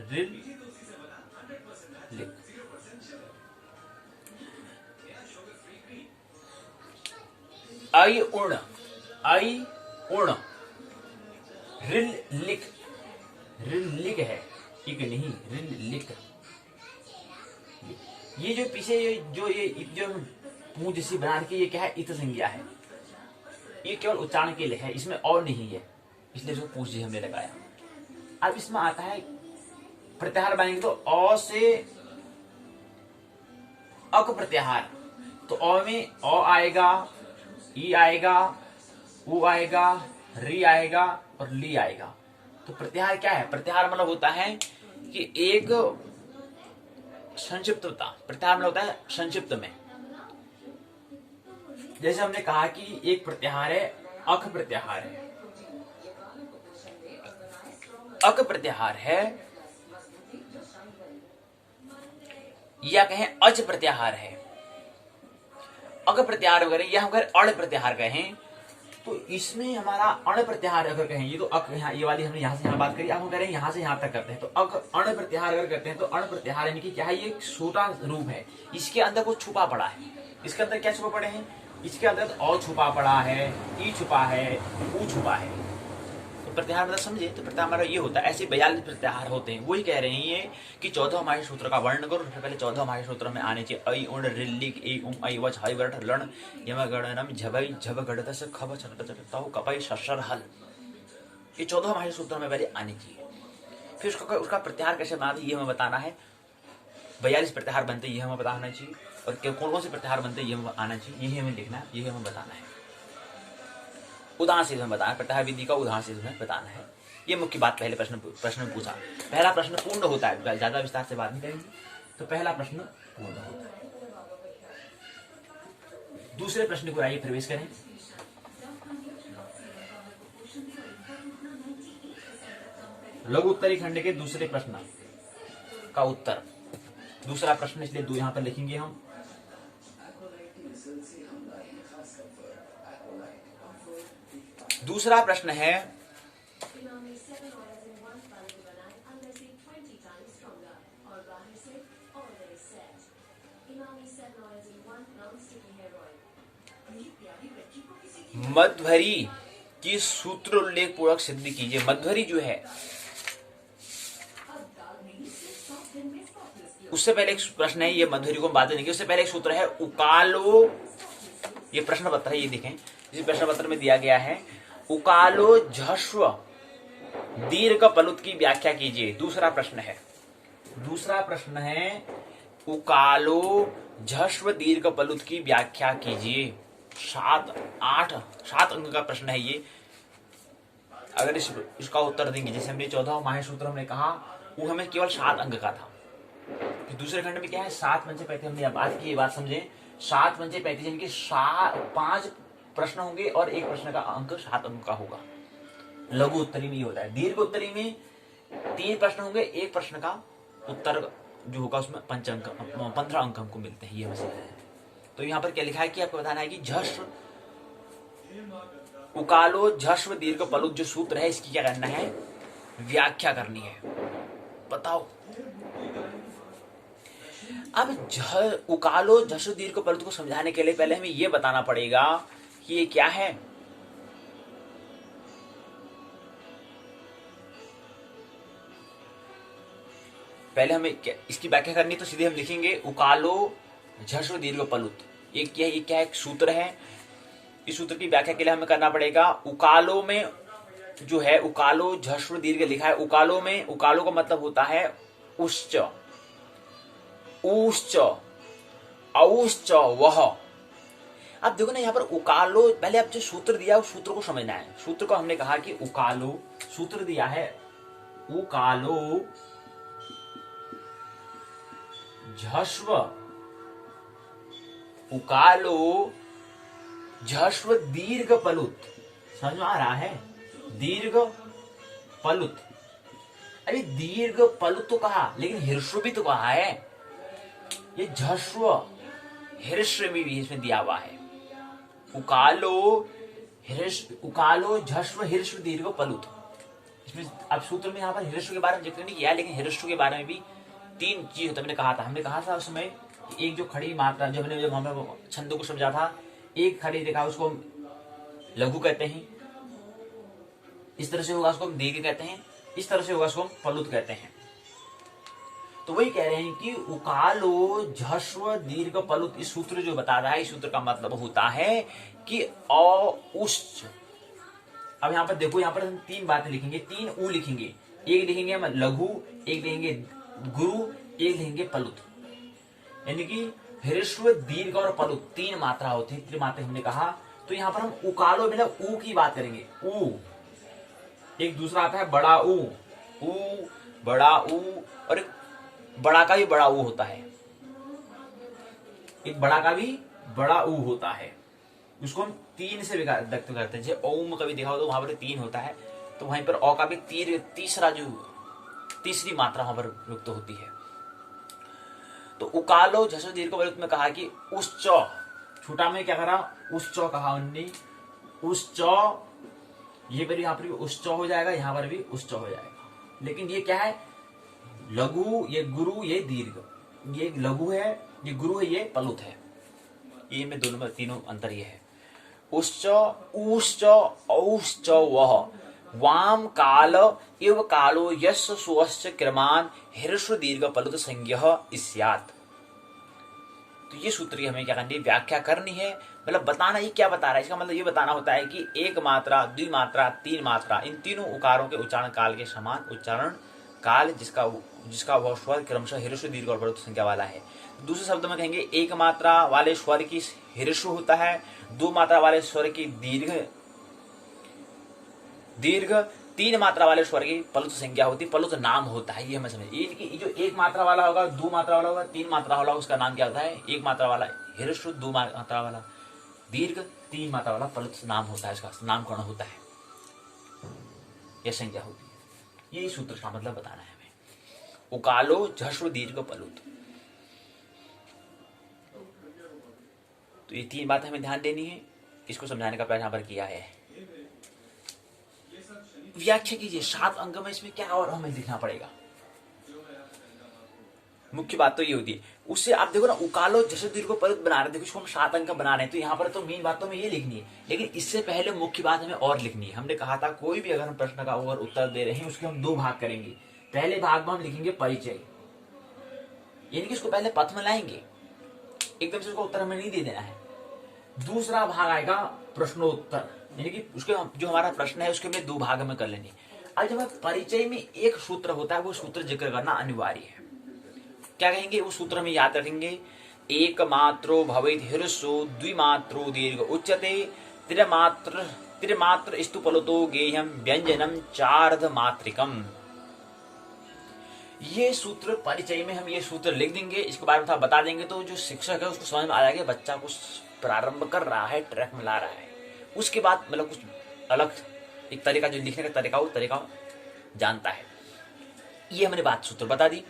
रिल लिख। अय उण, अय उण, रिल लिख, रिल लिख है, ठीक नहीं, रिल लिख। ये जो पीछे जो मुंह जैसी बना के, ये क्या है? इत संज्ञा है, ये केवल उच्चारण के लिए है, इसमें और नहीं है, इसलिए जो पूछ जी हमने लगाया। अब इसमें आता है प्रत्याहार बनेंगे, तो अ से अक प्रत्याहार, तो अ में अ आएगा, ई आएगा, उ आएगा, री आएगा और ली आएगा। तो प्रत्याहार क्या है? प्रत्याहार मतलब होता है कि एक संक्षिप्तता, प्रत्याहार मतलब होता है संक्षिप्त में। जैसे हमने कहा कि एक प्रत्याहार है अक प्रत्याहार है, अक प्रत्याहार है, या कहें अच प्रत्याहार है। अक प्रत्याहार वगैरह, या हम कहें अण प्रत्याहार कहें, तो इसमें हमारा अण प्रत्याहार अगर कहें, ये तो अक यहाँ, ये वाली हमने यहाँ से यहाँ बात करी, अब हम करें यहाँ से यहाँ तक करते हैं, तो अक अण प्रत्याहार अगर करते हैं, तो अण प्रत्याहार यानी कि क्या है? ये एक छोटा रूप है, इसके अंदर कुछ छुपा पड़ा है। इसके अंदर क्या छुपा पड़े हैं? इसके अंदर अ छुपा पड़ा है, ई छुपा है, उ छुपा है। तो प्रत्याहार मतलब समझे, तो प्रत्याहार हमारा ये होता है। ऐसे 42 प्रत्याहार होते हैं, वही कह रहे हैं ये कि 14 हमारे सूत्र का वर्णन करो। सबसे पहले 14 हमारे सूत्र में आने चाहिए अय उण रिल लिख ए उम ऐ वच हाय वरठ लण यम गणनम झबई झब गड़त स खब छट चटता कपई शशर हल। ये 14 हमारे सूत्र में पहले आने चाहिए। फिर उसका प्रत्याहार कैसे बनाते ये हमें बताना है। 42 प्रत्याहार बनते ये हमें बताना चाहिए, और कौन कौन से प्रत्याहार बनते ये हमें आना चाहिए, यही हमें लिखना है, यही हमें बताना है। उदाहरण से हमें बताना है, प्रत्याहार विधि का उदाहरण से हमें बताना है। ये मुख्य बात पहले प्रश्न में पूछा। पहला प्रश्न पूर्ण होता है, ज्यादा विस्तार से बात नहीं करेंगे, तो पहला प्रश्न पूर्ण होता है। दूसरे प्रश्न को आइए प्रवेश करें। लघु उत्तरी खंड के दूसरे प्रश्न का उत्तर, दूसरा प्रश्न, इसलिए यहां पर लिखेंगे हम। दूसरा प्रश्न है, मध्वरी की सूत्र उल्लेख पूर्वक सिद्ध कीजिए। मध्वरी जो है, उससे पहले एक प्रश्न है, ये मध्वरी को हम बात नहीं की, उससे पहले एक सूत्र है उकालो, ये प्रश्न पत्र है, ये देखें, इस प्रश्न पत्र में दिया गया है उकालो झस्व दीर्घ पलुत की व्याख्या कीजिए। दूसरा प्रश्न है, दूसरा प्रश्न है उकालो झस्व दीर्घ पलुत की व्याख्या कीजिए। 7 अंक का प्रश्न है ये। अगर इसका उत्तर देंगे, जैसे हमने 14 माहेसूत्र हमने कहा, वो हमें केवल 7 अंक का था। तो दूसरे खंड में क्या है, 7 पंचे 35, हमने बात की, ये बात समझे, 7 पंचे 35 यानी कि 5 प्रश्न होंगे और एक प्रश्न का अंक 7 अंक का होगा। लघु उत्तरी में ये होता है। दीर्घ उत्तरी में 3 प्रश्न होंगे, एक प्रश्न का उत्तर जो होगा उसमें 15 अंक हमको मिलते हैं, ये मसला है। तो यहाँ पर क्या लिखा है कि आपको बताना है कि झस्व उकालो झस्व दीर्घ पलुत जो सूत्र है, इसकी क्या करना है, व्याख्या करनी है। बताओ अब उकालो झस्व दीर्घ पलुत को समझाने के लिए पहले हमें यह बताना पड़ेगा कि ये क्या है। पहले हमें इसकी व्याख्या करनी, तो सीधे हम लिखेंगे उकालो झस्व दीर्घ पलुत। ये क्या एक सूत्र है। इस सूत्र की व्याख्या के लिए हमें करना पड़ेगा, उकालो में जो है उकालो झस्व दीर्घ लिखा है। उकालो में, उकालो का मतलब होता है उश्च, ऊश्च, औश्च वह। अब देखो ना यहाँ पर उकालो, पहले अब जो सूत्र दिया है उस सूत्र को समझना है। सूत्र को हमने कहा कि उकालो, सूत्र दिया है उकालो झस्व, उकालो झस्व दीर्घ पलुत। समझ में आ रहा है? दीर्घ पलुत। अरे दीर्घ पलुत तो कहा, लेकिन हिर्स्व भी तो कहा है। ये झस्व हिर्स्व भी इसमें दिया हुआ है। उकालो उकालो झस्व हिर्स्व दीर्घ पलुत। इसमें अब सूत्र में यहाँ पर हिर्स्व के बारे में जिक्र नहीं किया, लेकिन हिर्स्व के बारे में भी तीन चीज होता है। हमने कहा था उसमें एक जो खड़ी मात्रा, जब हमने छंदों को समझा था, एक खड़ी रेखा उसको लघु कहते हैं, इस तरह से होगा उसको हम दीर्घ कहते हैं, इस तरह से होगा उसको हम पलुत कहते हैं। तो वही कह रहे हैं कि उकालो झस्व दीर्घ पलुत, इस सूत्र जो बता रहा है, इस सूत्र का मतलब होता है कि औश्च। अब यहाँ पर देखो, यहाँ पर हम तीन बातें लिखेंगे, तीन ऊ लिखेंगे। एक लिखेंगे हम लघु, एक लिखेंगे गुरु, एक लिखेंगे पलुत। यानी कि हिर्स्व दीर्घ और पलुत तीन मात्रा होती है, त्रिमात्रा हमने कहा। तो यहाँ पर हम उकालो मतलब ऊ की बात करेंगे। ऊ, एक दूसरा आता है बड़ा ऊ, बड़ा ऊ, और एक बड़ा का भी बड़ा ऊ होता है, एक बड़ा का भी बड़ा ऊ होता है। उसको हम तीन से व्यक्त करते हैं। जैसे ओम कभी देखा हो तो वहां पर तीन होता है, तो वहीं पर औ का भी तीसरी मात्रा वहां पर युक्त होती है। तो उकालो झस्व दीर्घ पलुत में कहा कि उश्च, छोटा में क्या करा, उश्च कहा उन्नी, उश्च, ये पर यहाँ पर भी उश्च हो जाएगा, यहाँ पर भी उश्च हो जाएगा। लेकिन ये क्या है, लघु, ये गुरु, ये दीर्घ। ये लघु है, ये गुरु है, ये पलुत है। ये में दोनों में तीनों अंतर ये है। उश्च, ऊश्च, औश्च वह, वाम काल इव कालो यश सुवश्च क्रमान हिर्स्व दीर्घ पलुत संज्ञः स्यात्। तो ये सूत्र की हमें क्या करनी है, व्याख्या करनी है। मतलब बताना, ये क्या बता रहा है, इसका मतलब ये बताना होता है कि एक मात्रा, द्विमात्रा, तीन मात्रा, इन तीनों उकारों के उच्चारण काल के समान उच्चारण काल जिसका वह स्वर क्रमशः हिर्स्व दीर्घ और पलुत संज्ञा वाला है। दूसरे शब्द में कहेंगे एक मात्रा वाले स्वर की हिर्स्व होता है, दो मात्रा वाले स्वर की दीर्घ, तीन मात्रा वाले स्वर की पलुत संज्ञा होती है, पलुत नाम होता है। ये हमें समझिए। जो एक मात्रा वाला होगा, दो मात्रा वाला होगा, तीन मात्रा वाला, उसका नाम क्या होता है, एक मात्रा वाला हिर्स्व, दो मात्रा वाला दीर्घ, तीन मात्रा वाला पलुत नाम होता है, इसका नामकरण होता है, यह संज्ञा होती है। यही सूत्र का मतलब बताना है हमें। उकालो झस्व दीर्घ पलुत। तो ये तीन बातें हमें ध्यान देनी है। इसको समझाने का प्रयास यहाँ पर किया है। व्याख्या कीजिए, 7 अंक में इसमें क्या और हमें लिखना पड़ेगा। मुख्य बात तो ये होती है। उससे आप देखो ना, उकालो झस्व दीर्घ पलुत बना रहे हैं, देखो इसको हम 7 अंक बना रहे हैं, तो यहाँ पर तो मेन बातों में ये लिखनी है। लेकिन इससे पहले मुख्य बात हमें और लिखनी है। हमने कहा था कोई भी अगर हम प्रश्न का और उत्तर दे रहे हैं, उसके हम 2 भाग करेंगे। पहले भाग में हम लिखेंगे परिचय, यानी कि इसको पहले पथ में लाएंगे, एकदम से उसको उत्तर हमें नहीं दे देना है। दूसरा भाग आएगा प्रश्नोत्तर, यानी कि उसके जो हमारा प्रश्न है उसके हमने 2 भाग में कर लेंगे। अब जब परिचय में एक सूत्र होता है, वो सूत्र जिक्र करना अनिवार्य है। क्या कहेंगे, वो सूत्र में याद रखेंगे, एक मात्रो भवेत् हिर्स्वो द्विमात्रो दीर्घ उच्यते त्रिमात्र स्तु पलुतो गेयम व्यंजनम चार्ध मात्रिकम। ये सूत्र परिचय में हम ये सूत्र लिख देंगे, इसके बारे में बता देंगे, तो जो शिक्षक है उसको समझ में आ जाएगा, बच्चा कुछ प्रारंभ कर रहा है, ट्रैक में ला रहा है। उसके बाद मतलब कुछ अलग एक तरीका, जो लिखने का तरीका, वो तरीका जानता है। ये हमने बात सूत्र बता दी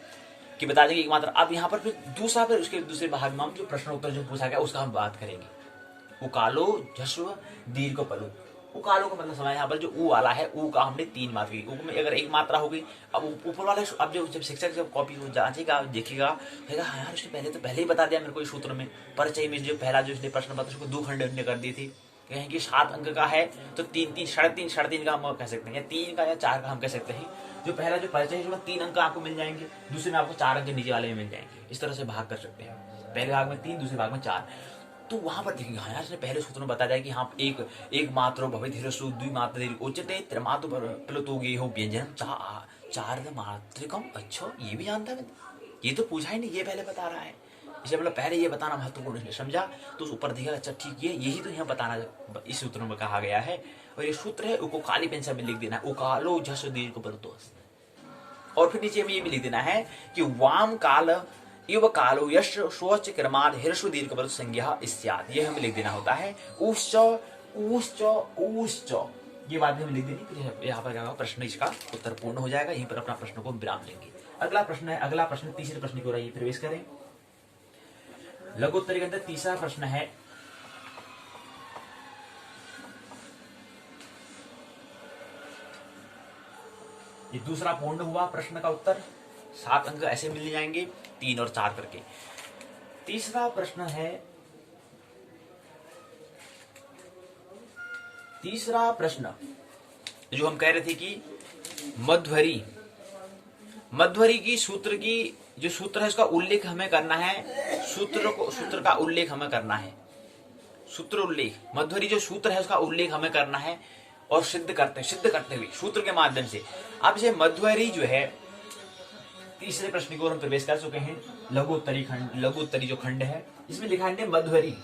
कि बता देंगे एक मात्रा। अब यहाँ पर फिर उसके दूसरे भाग में हम जो प्रश्न उत्तर जो पूछा गया उसका हम बात करेंगे। उकालो झस्व दीर्घ पलुत। उकालो का मतलब समझ, यहाँ पर जो ऊ वाला है, ऊ का हमने 3 मात्रा की, ऊ में अगर एक मात्रा होगी, अब ऊपर वाले, अब जब शिक्षक जब कॉपी को जांचेगा, देखेगा, कहेगा हाँ यार उसने पहले ही बता दिया मेरे को इस सूत्र में। परिचय में जो पहला जो इसने प्रश्न पत्र उसको 2 खंड कर दी थी, कहें कि 7 अंक का है, तो 3 साढ़े तीन का हम कह सकते हैं, या 3 का या 4 का हम कह सकते हैं। जो पहला जो परिचय है, 3 अंक आपको मिल जाएंगे, दूसरे में आपको 4 अंक नीचे वाले में मिल जाएंगे। इस तरह से भाग कर सकते हैं, पहले भाग में 3, दूसरे भाग में 4। तो वहां पर देखेंगे हाँ यार इसने पहले सूत्र में बता दिया कि हाँ एक मात्रो भवित हिरसु द्विमात्र उच्यते त्रिमात्र प्लुतो गेहो व्यंजनम चार मात्रिकम। अच्छा ये भी जानता है, ये तो पूछा ही नहीं, ये पहले बता रहा है। इसे मतलब पहले ये बताना महत्वपूर्ण इसलिए समझा तो ऊपर दिखा अच्छा ठीक है यही तो यहाँ बताना इस सूत्र में कहा गया है। और ये सूत्र है उसको काली पेन से लिख देना है उकालो झस दीर्घ परतोस। और फिर नीचे में ये भी लिख देना है कि वाम काल इव कालो यश शोच क्रमाद हिरसु दीर्घ परत संज्ञा इत्याद, ये हमें लिख देना होता है। उश्च उश्च उश्च ये बात हमें लिख देनी, फिर यहाँ पर क्या होगा प्रश्न इसका उत्तर पूर्ण हो जाएगा। यहीं पर अपना प्रश्न को विराम लेंगे। अगला प्रश्न है, अगला प्रश्न तीसरे प्रश्न की ओर आइए प्रवेश करें। लघुत्तरी के अंदर तीसरा प्रश्न है, ये दूसरा पूर्ण हुआ प्रश्न का उत्तर। 7 अंक ऐसे मिल जाएंगे 3 और 4 करके। तीसरा प्रश्न है, तीसरा प्रश्न जो हम कह रहे थे कि मध्वरी की सूत्र की जो सूत्र है उसका उल्लेख हमें करना है। सूत्र का उल्लेख हमें करना है। सूत्र उल्लेख मध्वरी जो सूत्र है उसका उल्लेख हमें करना है और सिद्ध करते हुए सूत्र के माध्यम से। अब ये मध्वरी जो है तीसरे प्रश्न की ओर हम प्रवेश कर चुके हैं। लघुत्तरी जो खंड है इसमें लिखा है मध्वरी,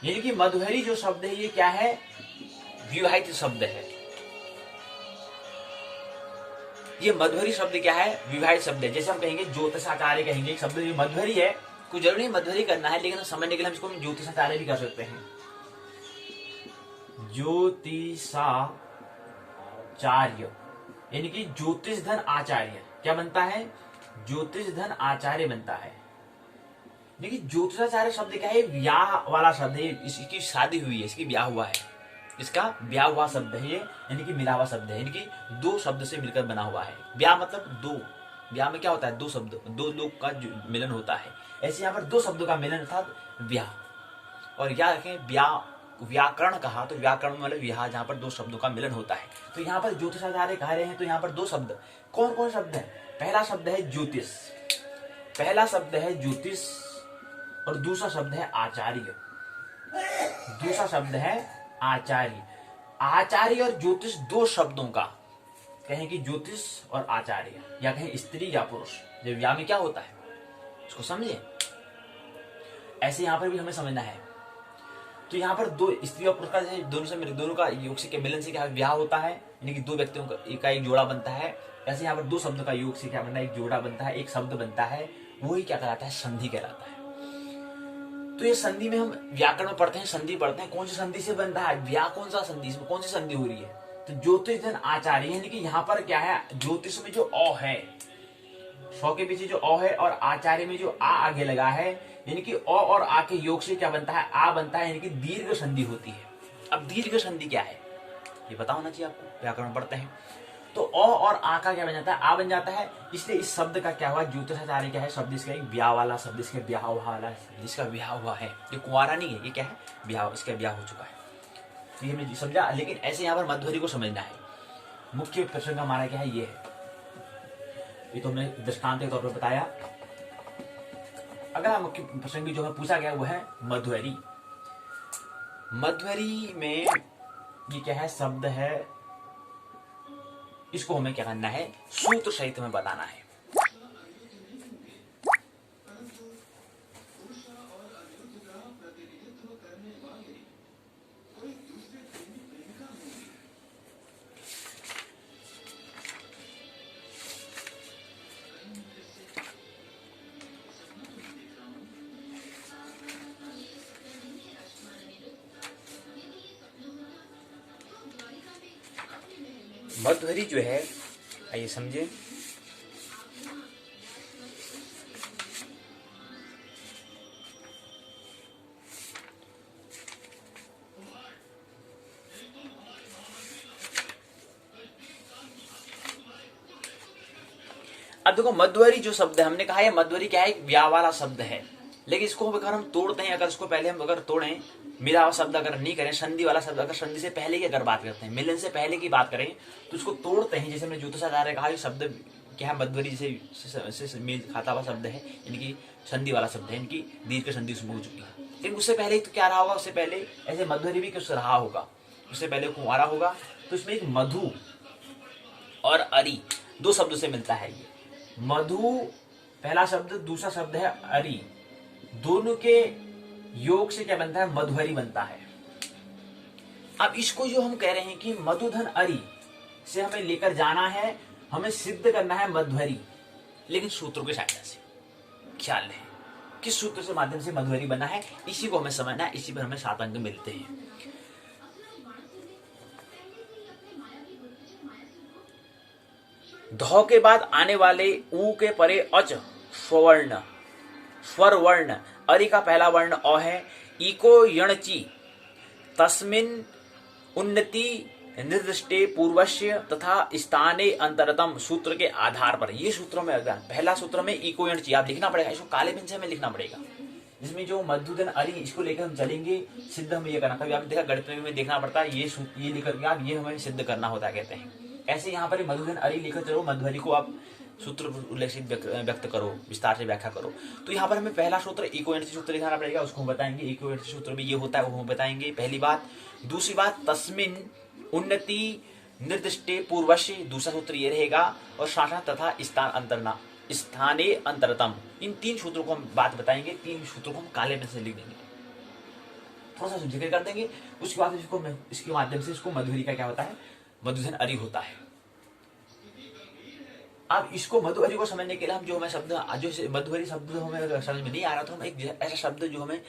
यानी कि मध्वरी जो शब्द है ये क्या है, विवाहित शब्द है। ये मध्वरी शब्द क्या है, विवाहित शब्द है। जैसे हम कहेंगे ज्योतिषाचार्य कहेंगे एक शब्द मध्वरी है, कुछ जरूरी नहीं मध्वरी करना है, लेकिन समझने के लिए हम इसको ज्योतिषाचार्य भी कर सकते हैं। ज्योतिषाचार्य यानी कि ज्योतिष धन आचार्य क्या बनता है, ज्योतिष धन आचार्य बनता है। लेकिन ज्योतिषाचार्य शब्द क्या है, ब्याह वाला शब्द है। इसकी शादी हुई है, इसकी ब्याह हुआ है, इसका ब्याह हुआ शब्द है ये, यानी कि मिला हुआ शब्द है, यानी कि 2 शब्द से मिलकर बना हुआ है। ब्याह मतलब 2, ब्याह में क्या होता है 2 शब्द, 2 लोग का मिलन होता है। ऐसे यहाँ पर 2 शब्दों का मिलन अर्थात ब्याह। और याद रखें व्याकरण कहा तो व्याकरण मतलब ब्याह जहाँ पर 2 शब्दों का मिलन होता है। तो यहाँ पर ज्योतिषाचार्य कह रहे हैं तो यहाँ पर 2 शब्द कौन कौन शब्द है, पहला शब्द है ज्योतिष, पहला शब्द है ज्योतिष और दूसरा शब्द है आचार्य। दूसरा शब्द है आचार्य। आचार्य और ज्योतिष 2 शब्दों का कहें कि ज्योतिष और आचार्य, या कहें स्त्री या पुरुष, जब विवाह में क्या होता है उसको समझे। ऐसे यहां पर भी हमें समझना है। तो यहाँ पर 2 स्त्री और पुरुष का दोनों का योग से मिलन से क्या विवाह होता है, यानी कि 2 व्यक्तियों का एक जोड़ा बनता है। ऐसे यहाँ पर 2 शब्दों का योग से क्या बनता है, एक जोड़ा बनता है, एक शब्द बनता है, वही क्या कहलाता है, संधि कहलाता है। तो ये संधि में हम व्याकरण में पढ़ते हैं, संधि पढ़ते हैं, कौन सी संधि से बनता है ब्याह, कौन सा संधि, इसमें कौन सी संधि हो रही है। तो ज्योतिष धन आचार्य यानी कि यहाँ पर क्या है, ज्योतिष में जो अ है, सौ के पीछे जो अ है, और आचार्य में जो आ आगे लगा है, यानी कि अ और आ के योग से क्या बनता है, आ बनता है, यानी कि दीर्घ संधि होती है। अब दीर्घ संधि क्या है ये पता होना चाहिए आपको, व्याकरण पढ़ते हैं। तो अ और आ का क्या बन जाता है, आ बन जाता है। इसलिए इस शब्द का क्या हुआ, ज्योतिषाचार्य क्या है शब्द, इसका एक ब्याह वाला शब्द, इसके ब्याह वाला, जिसका ब्याह हुआ है, ये कुंवारा नहीं है, ये क्या है ब्याह, इसका ब्याह हो चुका है। तो ये हमने समझा। लेकिन ऐसे यहाँ पर मध्वरी को समझना है। मुख्य प्रश्न का हमारा क्या है, ये है, ये तो हमने दृष्टांत के तौर पर बताया। अगला मुख्य प्रसंग जो है पूछा गया वो है मध्वरी। मध्वरी में ये क्या है, शब्द है, इसको हमें क्या करना है, सूत्र सहित में बताना है। मध्वरी जो है, आइए समझे। अब देखो मध्वरी जो शब्द है, हमने कहा है मध्वरी क्या है, एक ब्याह वाला शब्द है। लेकिन इसको अगर हम तोड़ते हैं, अगर इसको पहले हम अगर तोड़ें, मिला हुआ शब्द अगर नहीं करें, संधि वाला शब्द अगर संधि से पहले की अगर बात करते हैं, मिलन से पहले की बात करें, तो उसको तोड़ते हैं। जैसे हमने ज्योतिषाचार्य कहा शब्द क्या है, मध्वरी से मेल खाता हुआ शब्द है, यानी कि संधि वाला शब्द है, इनकी दीर्घ संधि उसमें हो चुकी है। लेकिन उससे पहले तो क्या रहा होगा, उससे पहले ऐसे मध्वरी भी कुछ रहा होगा, उससे पहले कुंवारा होगा। तो इसमें एक मधु और अरि दो शब्दों से मिलता है। ये मधु पहला शब्द, दूसरा शब्द है अरि, दोनों के योग से क्या बनता है, मधुहरी बनता है। अब इसको जो हम कह रहे हैं कि मधुधन अरि से हमें लेकर जाना है, हमें सिद्ध करना है मध्वरी, लेकिन सूत्रों की सहायता से। ख्याल है किस सूत्र से माध्यम से मध्वरी बना है, इसी को हमें समझना है, इसी पर हमें 7 अंक मिलते हैं। ध के बाद आने वाले ऊ के परे अच स्वर्ण, स्वर वर्ण, अरि का पहला वर्ण अ है। इको यणची तस्मिन उन्नति निर्दिष्टे पूर्वस्य तथा स्थाने अंतरतम सूत्र के आधार पर। ये सूत्रों में अगर पहला सूत्र में इको यणची आप लिखना पड़ेगा, इसको काले पेन से हमें लिखना पड़ेगा, जिसमें जो मधुधन अरि इसको लेकर हम चलेंगे, सिद्ध हमें ये करना। कभी आपने देखा गणित में देखना पड़ता है, ये लेकर के आप ये हमें सिद्ध करना होता है, कहते हैं। ऐसे यहाँ पर मधुधन अरि लेकर चलो, मध्वरी को आप सूत्र उल्लेखित व्यक्त करो, विस्तार से व्याख्या करो। तो यहाँ पर हमें पहला सूत्र इको यणची सूत्र लिखाना पड़ेगा, उसको हम बताएंगे। इको यणची सूत्र में ये होता है, वो हम बताएंगे, पहली बात। दूसरी बात, तस्मिन उन्नति निर्दिष्टे पूर्वस्य, दूसरा सूत्र ये रहेगा। और शासन तथा स्थान अंतरना, स्थाने अंतरतम, इन 3 सूत्रों को हम बात बताएंगे। 3 सूत्रों को हम काले पेन से लिख देंगे, थोड़ा सा जिक्र कर देंगे। उसके बाद इसके माध्यम से इसको मधुरी का क्या होता है, मधुधन अरि होता है। अब इसको मधुहरी को समझने के लिए हम जो हमें शब्द, जो मधुहरी शब्द हमें अगर समझ में नहीं आ रहा तो हम एक ऐसा शब्द जो हमें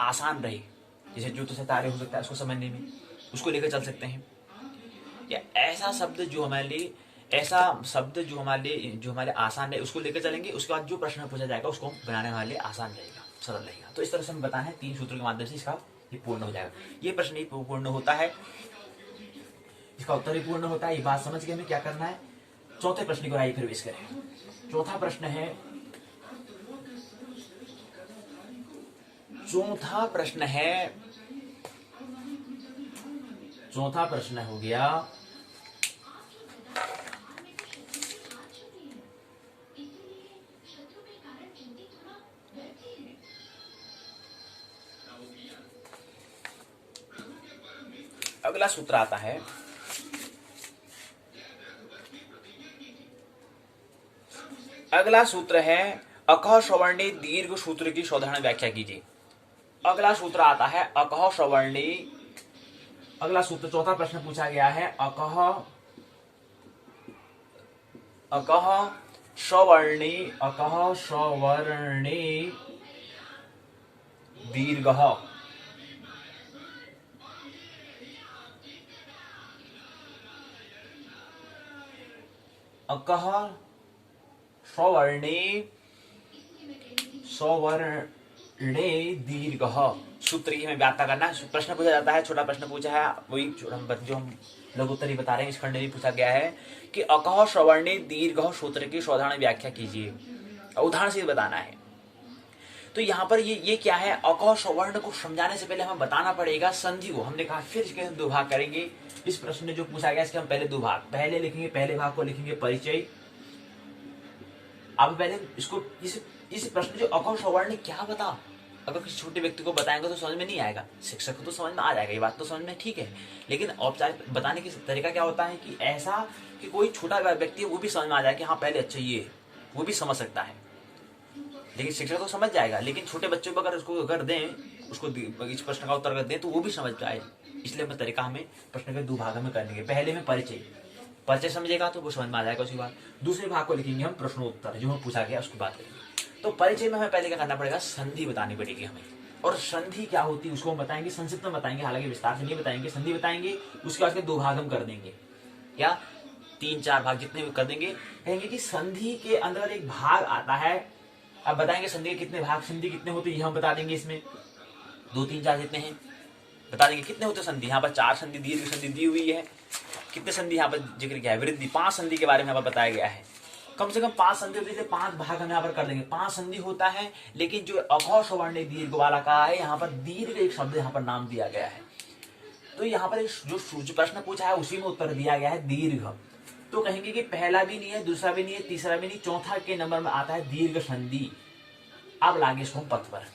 आसान रहे, जैसे जो तो सितारे हो सकता है उसको समझने में, उसको लेकर चल सकते हैं। या ऐसा शब्द जो हमारे लिए, ऐसा शब्द जो हमारे आसान है, उसको लेकर चलेंगे। उसके बाद जो प्रश्न पूछा जाएगा उसको बनाने वाले आसान रहेगा, सरल रहेगा। तो इस तरह से हम बताना है 3 सूत्रों के माध्यम से इसका ये पूर्ण हो जाएगा। ये प्रश्न ही पूर्ण होता है, इसका उत्तर ही पूर्ण होता है। ये बात समझ के हमें क्या करना है, चौथे प्रश्न को आइए प्रवेश करें। चौथा प्रश्न हो गया, अगला सूत्र आता है अगला सूत्र है अकह सवर्णी दीर्घ सूत्र की साधारण व्याख्या कीजिए। अगला सूत्र आता है अकह सवर्णी, अगला सूत्र चौथा प्रश्न पूछा गया है अकह सवर्णी दीर्घ, अकह सवर्णे दीर्घ सूत्र की हमें व्याख्या करना है। प्रश्न पूछा जाता है, छोटा प्रश्न पूछा है, वही जो हम लघुत्तरी बता रहे हैं, इस खंड में पूछा गया है कि अकह सवर्णे दीर्घ सूत्र की साधारण व्याख्या कीजिए, उदाहरण से बताना है। तो यहाँ पर ये क्या है, अकह सवर्ण को समझाने से पहले हमें बताना पड़ेगा संधि को। हमने कहा फिर इसके 2 भाग करेंगे। इस प्रश्न में जो पूछा गया इसके हम पहले 2 भाग, पहले लिखेंगे, पहले भाग को लिखेंगे परिचय। अब पहले इसको इस प्रश्न जो अकह सवर्ण क्या बता, अगर किसी छोटे व्यक्ति को बताएंगे तो समझ में नहीं आएगा, शिक्षक को तो समझ में आ जाएगा, ये बात तो समझ में ठीक है। लेकिन औपचारिक बताने की तरीका क्या होता है कि ऐसा कि कोई छोटा व्यक्ति है वो भी समझ में आ जाए कि हाँ पहले अच्छा ये, वो भी समझ सकता है। लेकिन शिक्षक तो समझ जाएगा, लेकिन छोटे बच्चों को अगर उसको अगर दें, उसको इस प्रश्न का उत्तर कर दें तो वो भी समझ पाए। इसलिए हमें तरीका हमें प्रश्न के 2 भाग में करने, पहले में परिचय समझेगा तो वो समझ में आ जाएगा उसके बाद। दूसरे भाग को लिखेंगे हम प्रश्नोत्तर, जो हमें पूछा गया उसकी बात करेंगे। तो परिचय में हमें पहले क्या करना पड़ेगा, संधि बतानी पड़ेगी हमें। और संधि क्या होती है उसको हम बताएंगे, संक्षिप्त में बताएंगे, हालांकि विस्तार से नहीं बताएंगे। संधि बताएंगे, उसके बाद 2 भाग हम कर देंगे, क्या 3-4 भाग जितने भी कर देंगे। कहेंगे कि संधि के अंदर एक भाग आता है, अब बताएंगे संधि के कितने भाग, संधि कितने होते हैं ये हम बता देंगे। इसमें 2, 3, 4 जितने हैं बता देंगे कितने होते हैं संधि। यहाँ पर 4 संधि दीर्घ संधि दी हुई है, कितने संधि यहाँ पर जिक्र किया है, वृद्धि 5 संधि के बारे में यहाँ पर बताया गया है। कम से कम 5 संधि होती है, 5 भाग हम यहाँ पर कर देंगे। 5 संधि होता है, लेकिन जो अकह सवर्ण दीर्घ वाला का है, यहाँ पर दीर्घ एक शब्द यहाँ पर नाम दिया गया है। तो यहाँ पर जो प्रश्न पूछा है उसी में उत्तर दिया गया है दीर्घ। तो कहेंगे कि पहला भी नहीं है, दूसरा भी नहीं है, तीसरा भी नहीं, चौथा के नंबर में आता है दीर्घ संधि। अब लागे इसको पथ पर।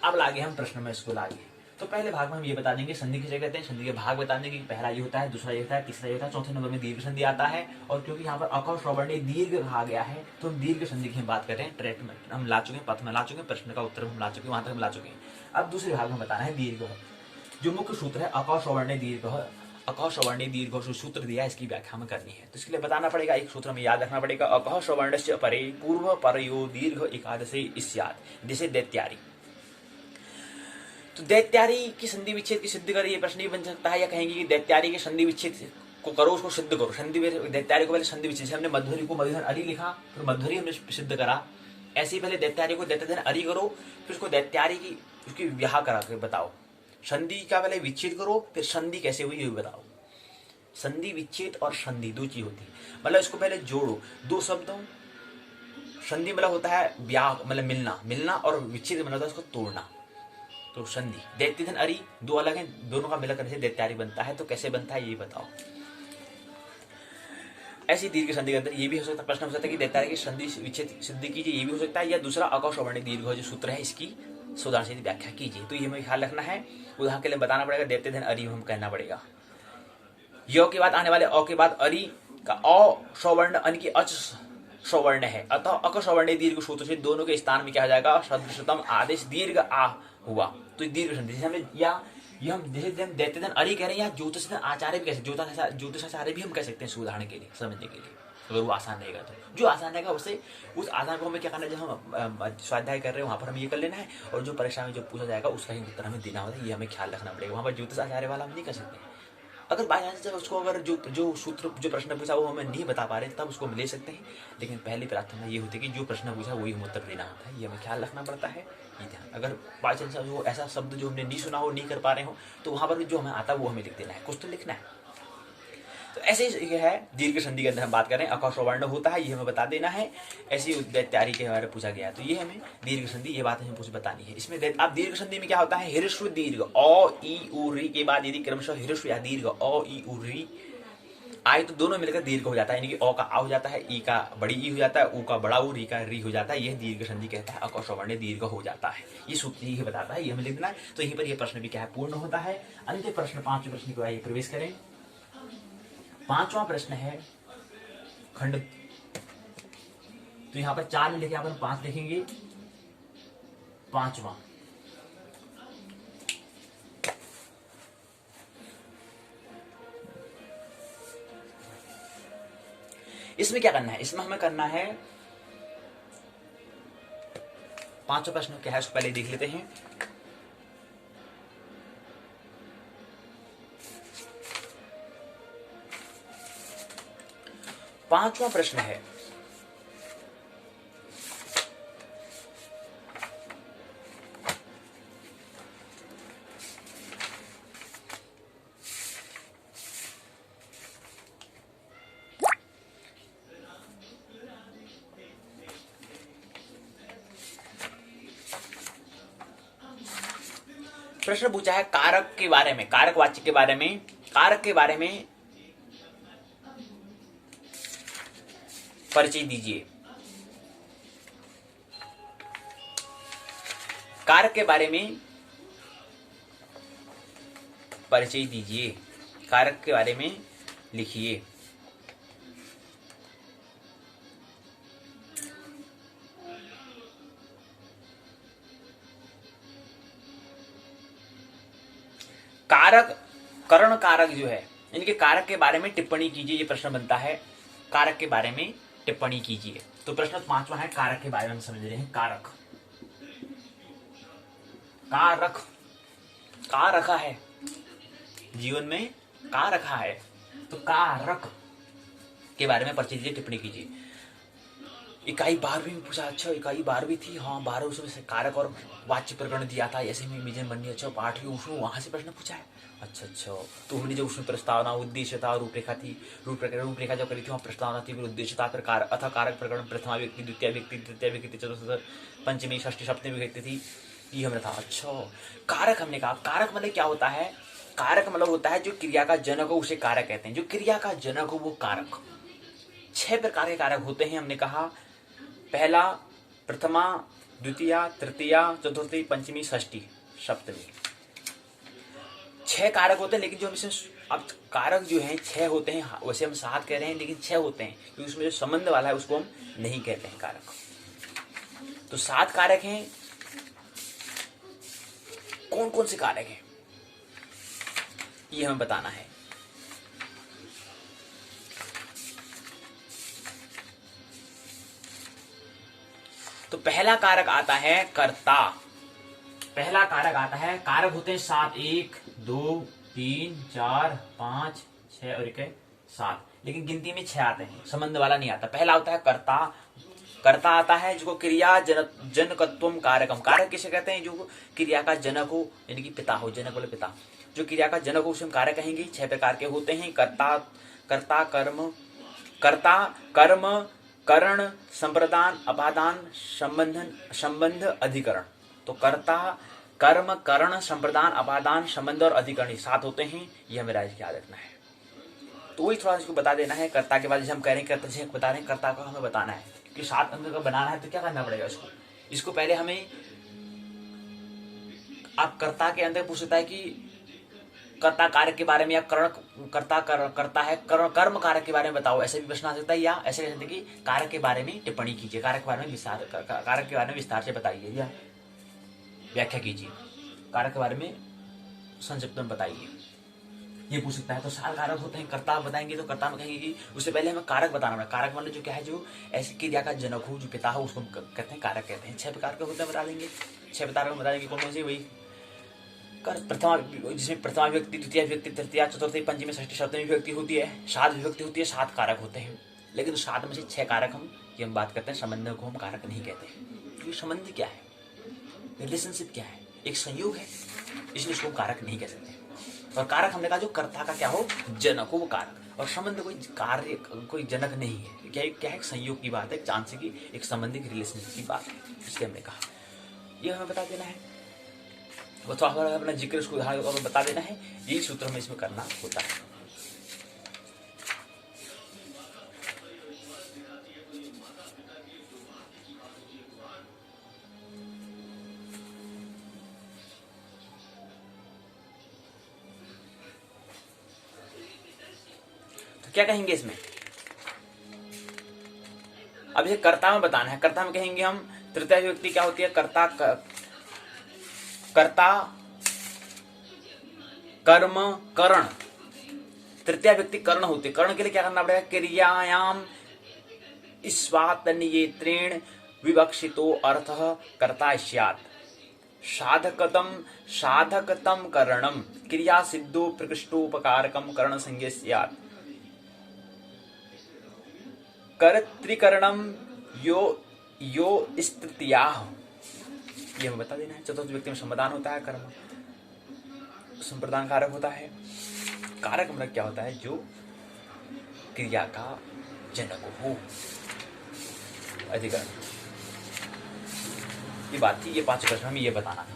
अब लागे हम प्रश्न में इसको लागे। तो पहले भाग में हम ये बता देंगे संधि किसे कहते हैं, संधि के भाग बता देंगे कि पहला ये होता है, दूसरा ये होता है, तीसरा ये होता है, चौथे नंबर में दीर्घ संधि आता है। और क्योंकि यहाँ पर अक और श्रवण दीर्घ कहा गया है तो हम दीर्घ संधि की हम बात कर रहे हैं। ट्रैक में हम ला चुके हैं, पथ में ला चुके हैं, प्रश्न का उत्तर हम ला चुके हैं, वहां तक हम ला चुके हैं। अब दूसरे भाग में बताना है दीर्घ। जो मुख्य सूत्र है अक और श्रवण दीर्घ, अक श्रवण दीर्घ जो सूत्र दिया है इसकी व्याख्या हमें करनी है। तो इसके लिए बताना पड़ेगा, एक सूत्र हमें याद रखना पड़ेगा, अक श्रवणस्य परे पूर्व परयो दीर्घ एकादशे स्यात्, जैसे दैत्यारी। तो दैत्यारी की संधि विच्छेद की सिद्ध कर, ये प्रश्न ही बन सकता है, या कहेंगे कि दैत्यारी के संधि विच्छेद को करो, उसको सिद्ध करो। संधि दैत्यारी को पहले संधि विच्छेद, हमने मध्वरी को मध्य अरि लिखा, फिर मध्वरी हमने सिद्ध करा। ऐसे ही पहले दैत्यारी को दैत्य अरि करो, फिर उसको दैत्यारी की उसकी व्याह करा के बताओ। संधि का पहले विच्छेद करो, फिर संधि कैसे हुई ये बताओ। संधि विच्छेद और संधि दो चीज होती है, मतलब इसको पहले जोड़ो दो शब्दों। संधि मतलब होता है व्याह मतलब मिलना, मिलना, और विच्छेद मतलब होता है उसको तोड़ना। तो संधि दैत्य धन अरि दो अलग हैं, दोनों का मिलकर से दैत्यारी बनता है। तो कैसे बनता है ये बताओ। ऐसी दीर्घ संधि के अंदर ये भी हो सकता है, प्रश्न हो सकता है कि दैत्यारी की संधि विच्छेद सिद्ध कीजिए, ये भी हो सकता है, या दूसरा अक श्रवण दीर्घ जो सूत्र है इसकी सुधार से व्याख्या कीजिए। तो ये हमें ख्याल रखना है। उदाहरण के लिए बताना पड़ेगा दैत्य धन अरि हम कहना पड़ेगा। य के बाद आने वाले अ के बाद अरि का अ सवर्ण अन की अच सवर्ण है, अतः अक श्रवण दीर्घ सूत्र से दोनों के स्थान में क्या हो जाएगा, सदृशतम आदेश दीर्घ आ हुआ। तो दीर्घ संधि हमें या ये हम जैसे दैत्य धन अरि कह रहे हैं, या ज्योतिष आचार्य भी कह सकते, ज्योतिषाचार्य भी हम कह सकते हैं उदाहरण के लिए समझने के लिए, अगर वो आसान रहेगा। तो जो आसान रहेगा उससे उस आसान को हमें क्या करना है, जब हम स्वाध्याय कर रहे हैं वहां पर हमें ये कर लेना है, और जो परीक्षा में जो पूछा जाएगा उसका ही उत्तर हमें देना होता है, ये हमें ख्याल रखना पड़ेगा। वहां पर ज्योतिष आचार्य वाला हम नहीं कर सकते। अगर बाई चांस उसको अगर जो सूत्र जो प्रश्न पूछा वो हमें नहीं बता पा रहे तब उसको हम ले सकते हैं, लेकिन पहली प्रार्थना ये होती है कि जो प्रश्न पूछा वही हम उत्तर देना होता है, ये हमें ख्याल रखना पड़ता है। ये ध्यान, अगर बाई चांस वो ऐसा शब्द जो हमने नहीं सुना हो, नहीं कर पा रहे हो, तो वहां पर जो हमें आता है वो हमें लिख देना है, कुछ तो लिखना है। तो ऐसे ही है दीर्घ संधि के अंदर हम बात करें, अक श्रवर्ण होता है, ये हमें बता देना है। ऐसी दैत्यारी के बारे में पूछा गया है, तो ये हमें दीर्घ संधि ये बात हमें बतानी है। इसमें अब दीर्घ संधि में क्या होता है, हिरस्व दीर्घ अ ई उ री के बाद यदि क्रमशः हिरस्व या दीर्घ अ ई उ री आए तो दोनों मिलकर दीर्घ हो जाता है, यानी कि अ का आ हो जाता है, ई का बड़ी ई हो जाता है, उ का बड़ा उ, री का री हो जाता है। यह दीर्घ संधि कहता है, अक श्रवर्ण दीर्घ हो जाता है। ये सूत्र ही बताता है, ये हमें लिखना है। तो यहीं पर यह प्रश्न भी क्या है, पूर्ण होता है। अंतिम प्रश्न पांचवें प्रश्न को आइए प्रवेश करें। पांचवा प्रश्न है खंड। तो यहां पर 4 लिखे, यहां पर 5 लिखेंगे। पांचवा इसमें क्या करना है, इसमें हमें करना है पांचवा प्रश्न क्या है उसको पहले देख लेते हैं। पांचवा प्रश्न है प्रश्न पूछा है कारक के बारे में, कारक वाच्य के बारे में, कारक के बारे में परिचय दीजिए। कारक के बारे में परिचय दीजिए, कारक के बारे में लिखिए। कारक कर्ण कारक जो है इनके कारक के बारे में टिप्पणी कीजिए, ये प्रश्न बनता है। कारक के बारे में टिप्पणी कीजिए। तो प्रश्न पांचवा है कारक के बारे में समझ रहे हैं। कारक कारक का रखा है जीवन में, का रखा है, तो कारक के बारे में परिचय दीजिए, टिप्पणी कीजिए। इकाई 12वीं में पूछा, अच्छा इकाई 12वीं थी, हाँ 12 उसमें से कारक और वाच्य प्रकरण दिया था, ऐसे में मिजन बननी, अच्छा 8वीं उसमें वहां से प्रश्न पूछा है। अच्छा तो हमने जो उसमें प्रस्तावना उद्देश्य था रूपरेखा थी, रूपरेखा जो करी थी वहाँ प्रस्तावना थी, फिर उद्देश्य था, फिर अथा कारक प्रकरण प्रथमा व्यक्ति द्वितीय व्यक्ति तृतीय व्यक्ति चतुर्थ पंचमी षष्ठी सप्तमी व्यक्ति थी, ये हमने था। अच्छा कारक हमने कहा, कारक मतलब क्या होता है, कारक मतलब होता है जो क्रिया का जनक हो उसे कारक कहते हैं, जो क्रिया का जनक हो वो कारक। 6 प्रकार के कारक होते हैं हमने कहा। पहला प्रथमा द्वितीया, तृतीया, चतुर्थी, पंचमी, षष्ठी, सप्तमी। 6 कारक होते हैं, लेकिन जो इसमें अब कारक जो हैं 6 होते हैं। वैसे हम 7 कह रहे हैं, लेकिन 6 होते हैं क्योंकि उसमें जो संबंध वाला है उसको हम नहीं कहते हैं कारक। तो 7 कारक हैं। कौन कौन से कारक हैं ये हमें बताना है। तो पहला कारक आता है कर्ता। पहला कारक आता है, कारक होते हैं 7, 1, 2, 3, 4, 5, 6 और 1 7, लेकिन गिनती में 6 आते हैं, संबंध वाला नहीं आता। पहला होता है कर्ता। कर्ता आता है जो क्रिया जनकत्वम कारकम। कारक किसे कहते हैं? जो क्रिया का जनक हो, यानी कि पिता हो, जनक बोले पिता, जो क्रिया का जनक हो उसे हम कारक कहेंगे। 6 प्रकार के होते हैं। कर्ता, कर्म, करण, संप्रदान, अपादान, संबंध, अधिकरण। तो कर्ता, कर्म, करण, संप्रदान, अपादान, संबंध और अधिकरण 7 होते हैं। ये हमें राज्य याद रखना है। तो वही थोड़ा इसको बता देना है। कर्ता के बाद जैसे हम कह रहे हैं कर्ता, जैसे बता रहे हैं कर्ता को हमें बताना है कि 7 अंक का बनाना है तो क्या करना पड़ेगा इसको पहले हमें, आप कर्ता के अंदर पूछ सकता है कि कर्ता कारक के बारे में, या कर्ता करता है कर्म कारक के बारे में बताओ, ऐसे भी प्रश्न आ सकता है। या ऐसे कह सकते हैं कि कारक के बारे में टिप्पणी कीजिए, कारक के बारे में विस्तार से बताइए या व्याख्या कीजिए, कारक के बारे में संक्षिप्त में बताइए, ये पूछ सकता है। तो 7 कारक होते हैं। कर्ता बताएंगे तो कर्ता में कहेंगे कि उससे पहले हमें कारक बताना है। कारक मतलब जो क्या है, जो ऐसी क्रिया का जनक हो, जो पिता हो, उसको हम कहते हैं कारक कहते हैं। 6 प्रकार के होते हैं, बता देंगे 6 प्रकार में बता देंगे कौन कौन से। वही प्रथमा, जिसमें प्रथमा विभक्ति, द्वितीय विभक्ति, तृतीया, चतुर्थी, पंचमी, षष्ठी, सप्तमी विभक्ति होती है। 7 विभक्ति होती है, 7 कारक होते हैं। लेकिन 7 में से 6 कारक हम बात करते हैं। संबंध को हम कारक नहीं कहते, क्योंकि संबंध क्या है, रिलेशनशिप क्या है, एक संयोग है, इसलिए उसको कारक नहीं कह सकते। और कारक हमने कहा जो कर्ता का क्या हो, जनक हो, वो कारक। और संबंध कोई कार्य, कोई जनक नहीं है। क्या है, संयोग की बात है, चांस की, एक संबंधित रिलेशनशिप की बात है, इसलिए हमने कहा ये हमें बता देना है। वो तो अपना जिक्र उसको उदाहरण बता देना है। यही सूत्र में इसमें करना होता है। तो क्या कहेंगे इसमें, अब इसे कर्ता में बताना है। कर्ता में कहेंगे हम, तृतीय विभक्ति क्या होती है, कर्ता, कर्म, करण। तृतीय व्यक्ति कर्ण होते। कर्ण के लिए क्या करना पड़ेगा, क्रियायाम स्वातन्यत्रेण विवक्षितो अर्थः कर्ता स्यात्। साधकतम करणम क्रिया सिद्धो प्रकृष्टोपकारकम कर्ण संज्ञा स्यात्। कर्तृकरणम यो स्त्रियाः, ये हमें बता देना है। चतुर्थ व्यक्ति में संप्रदान होता है, कर्म संप्रदान कारक होता है। कारक मतलब क्या होता है, जो क्रिया का जनक हो, अधिकरण। ये बात थी, ये 5 प्रश्न में ये बताना था।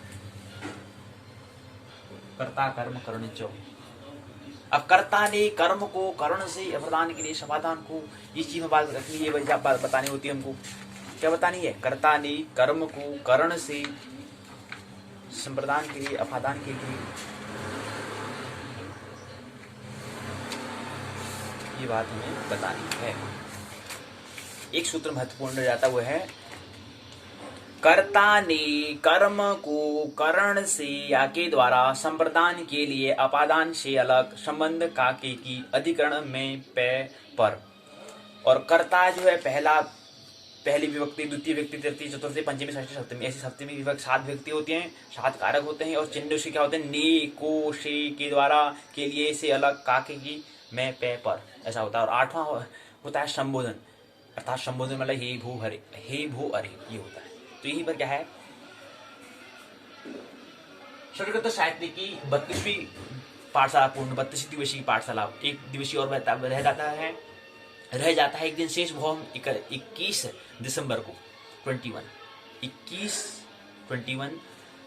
कर्ता, कर्म, करण, चो। अब कर्ता ने कर्म को कर्ण से प्रदान के लिए समाधान को, ये चीज में बात रखनी, ये बात बतानी होती है हमको। क्या बतानी है, कर्ता ने कर्म को कर्ण से संप्रदान के लिए, अपादान के लिए, ये बात हमें बतानी है। एक सूत्र महत्वपूर्ण रह जाता, वो है कर्ता ने कर्म को करण से या के द्वारा संप्रदान के लिए अपादान से अलग संबंध काके की अधिकरण में पे पर। और कर्ता जो है पहली विभक्ति, द्वितीय विभक्ति, तृतीय, चतुर्थी, पंचमी, षष्ठी, सप्तमी, ऐसी सप्तमी विभक्ति 7 विभक्ति होती हैं, 7 कारक होते हैं। और चिन्ह से क्या होते हैं, ने, को, से के द्वारा, के लिए, से अलग, काके की, में, पे पर, ऐसा होता है। और 8वां होता है संबोधन, अर्थात संबोधन मतलब हे भू हरे, हे भू अरे, ये होता है। तो यही पर क्या है, षड्गत साहित्य की 32वीं पाठशाला पूर्ण, 32 दिवसीय पाठशाला, 1 दिवसीय और रह जाता है एक दिन शेष। वो हम 21 दिसंबर को 21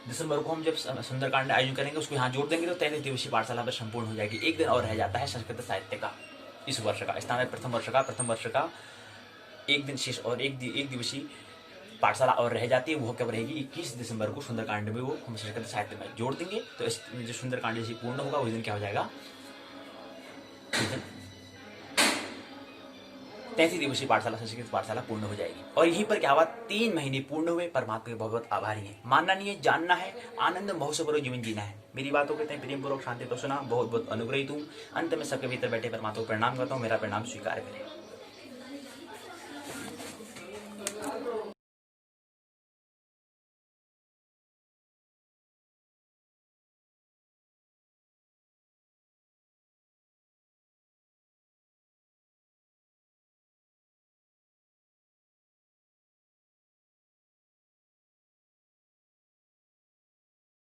दिसंबर को हम जब सुंदरकांड आयोजन करेंगे, उसको यहाँ जोड़ देंगे तो 33 दिवसीय पाठशाला पर संपूर्ण हो जाएगी। एक दिन और रह जाता है संस्कृत साहित्य का इस वर्ष का, स्थान प्रथम वर्ष का 1 दिन शेष और एक दिवसीय पाठशाला और रह जाती है, वो कब रहेगी 21 दिसंबर को सुंदरकांड में वो हम संस्कृत साहित्य में जोड़ देंगे। तो इस जो सुंदरकांड जैसे पूर्ण होगा उस दिन क्या हो जाएगा, 33 दिवसीय पाठशाला संस्कृत पाठशाला पूर्ण हो जाएगी। और यहीं पर क्या हुआ, 3 महीने पूर्ण हुए। परमात्मा के बहुत बहुत आभारी हैं। मानना नहीं है, जानना है, आनंद महोत्सव जीवन जीना है। मेरी बातों कहते हैं प्रेम पूर्वक शांति तो सुना, बहुत बहुत अनुग्रहित हूँ। अंत में सबके भीतर बैठे परमात्मा को प्रणाम करता हूँ, मेरा प्रणाम स्वीकार करें।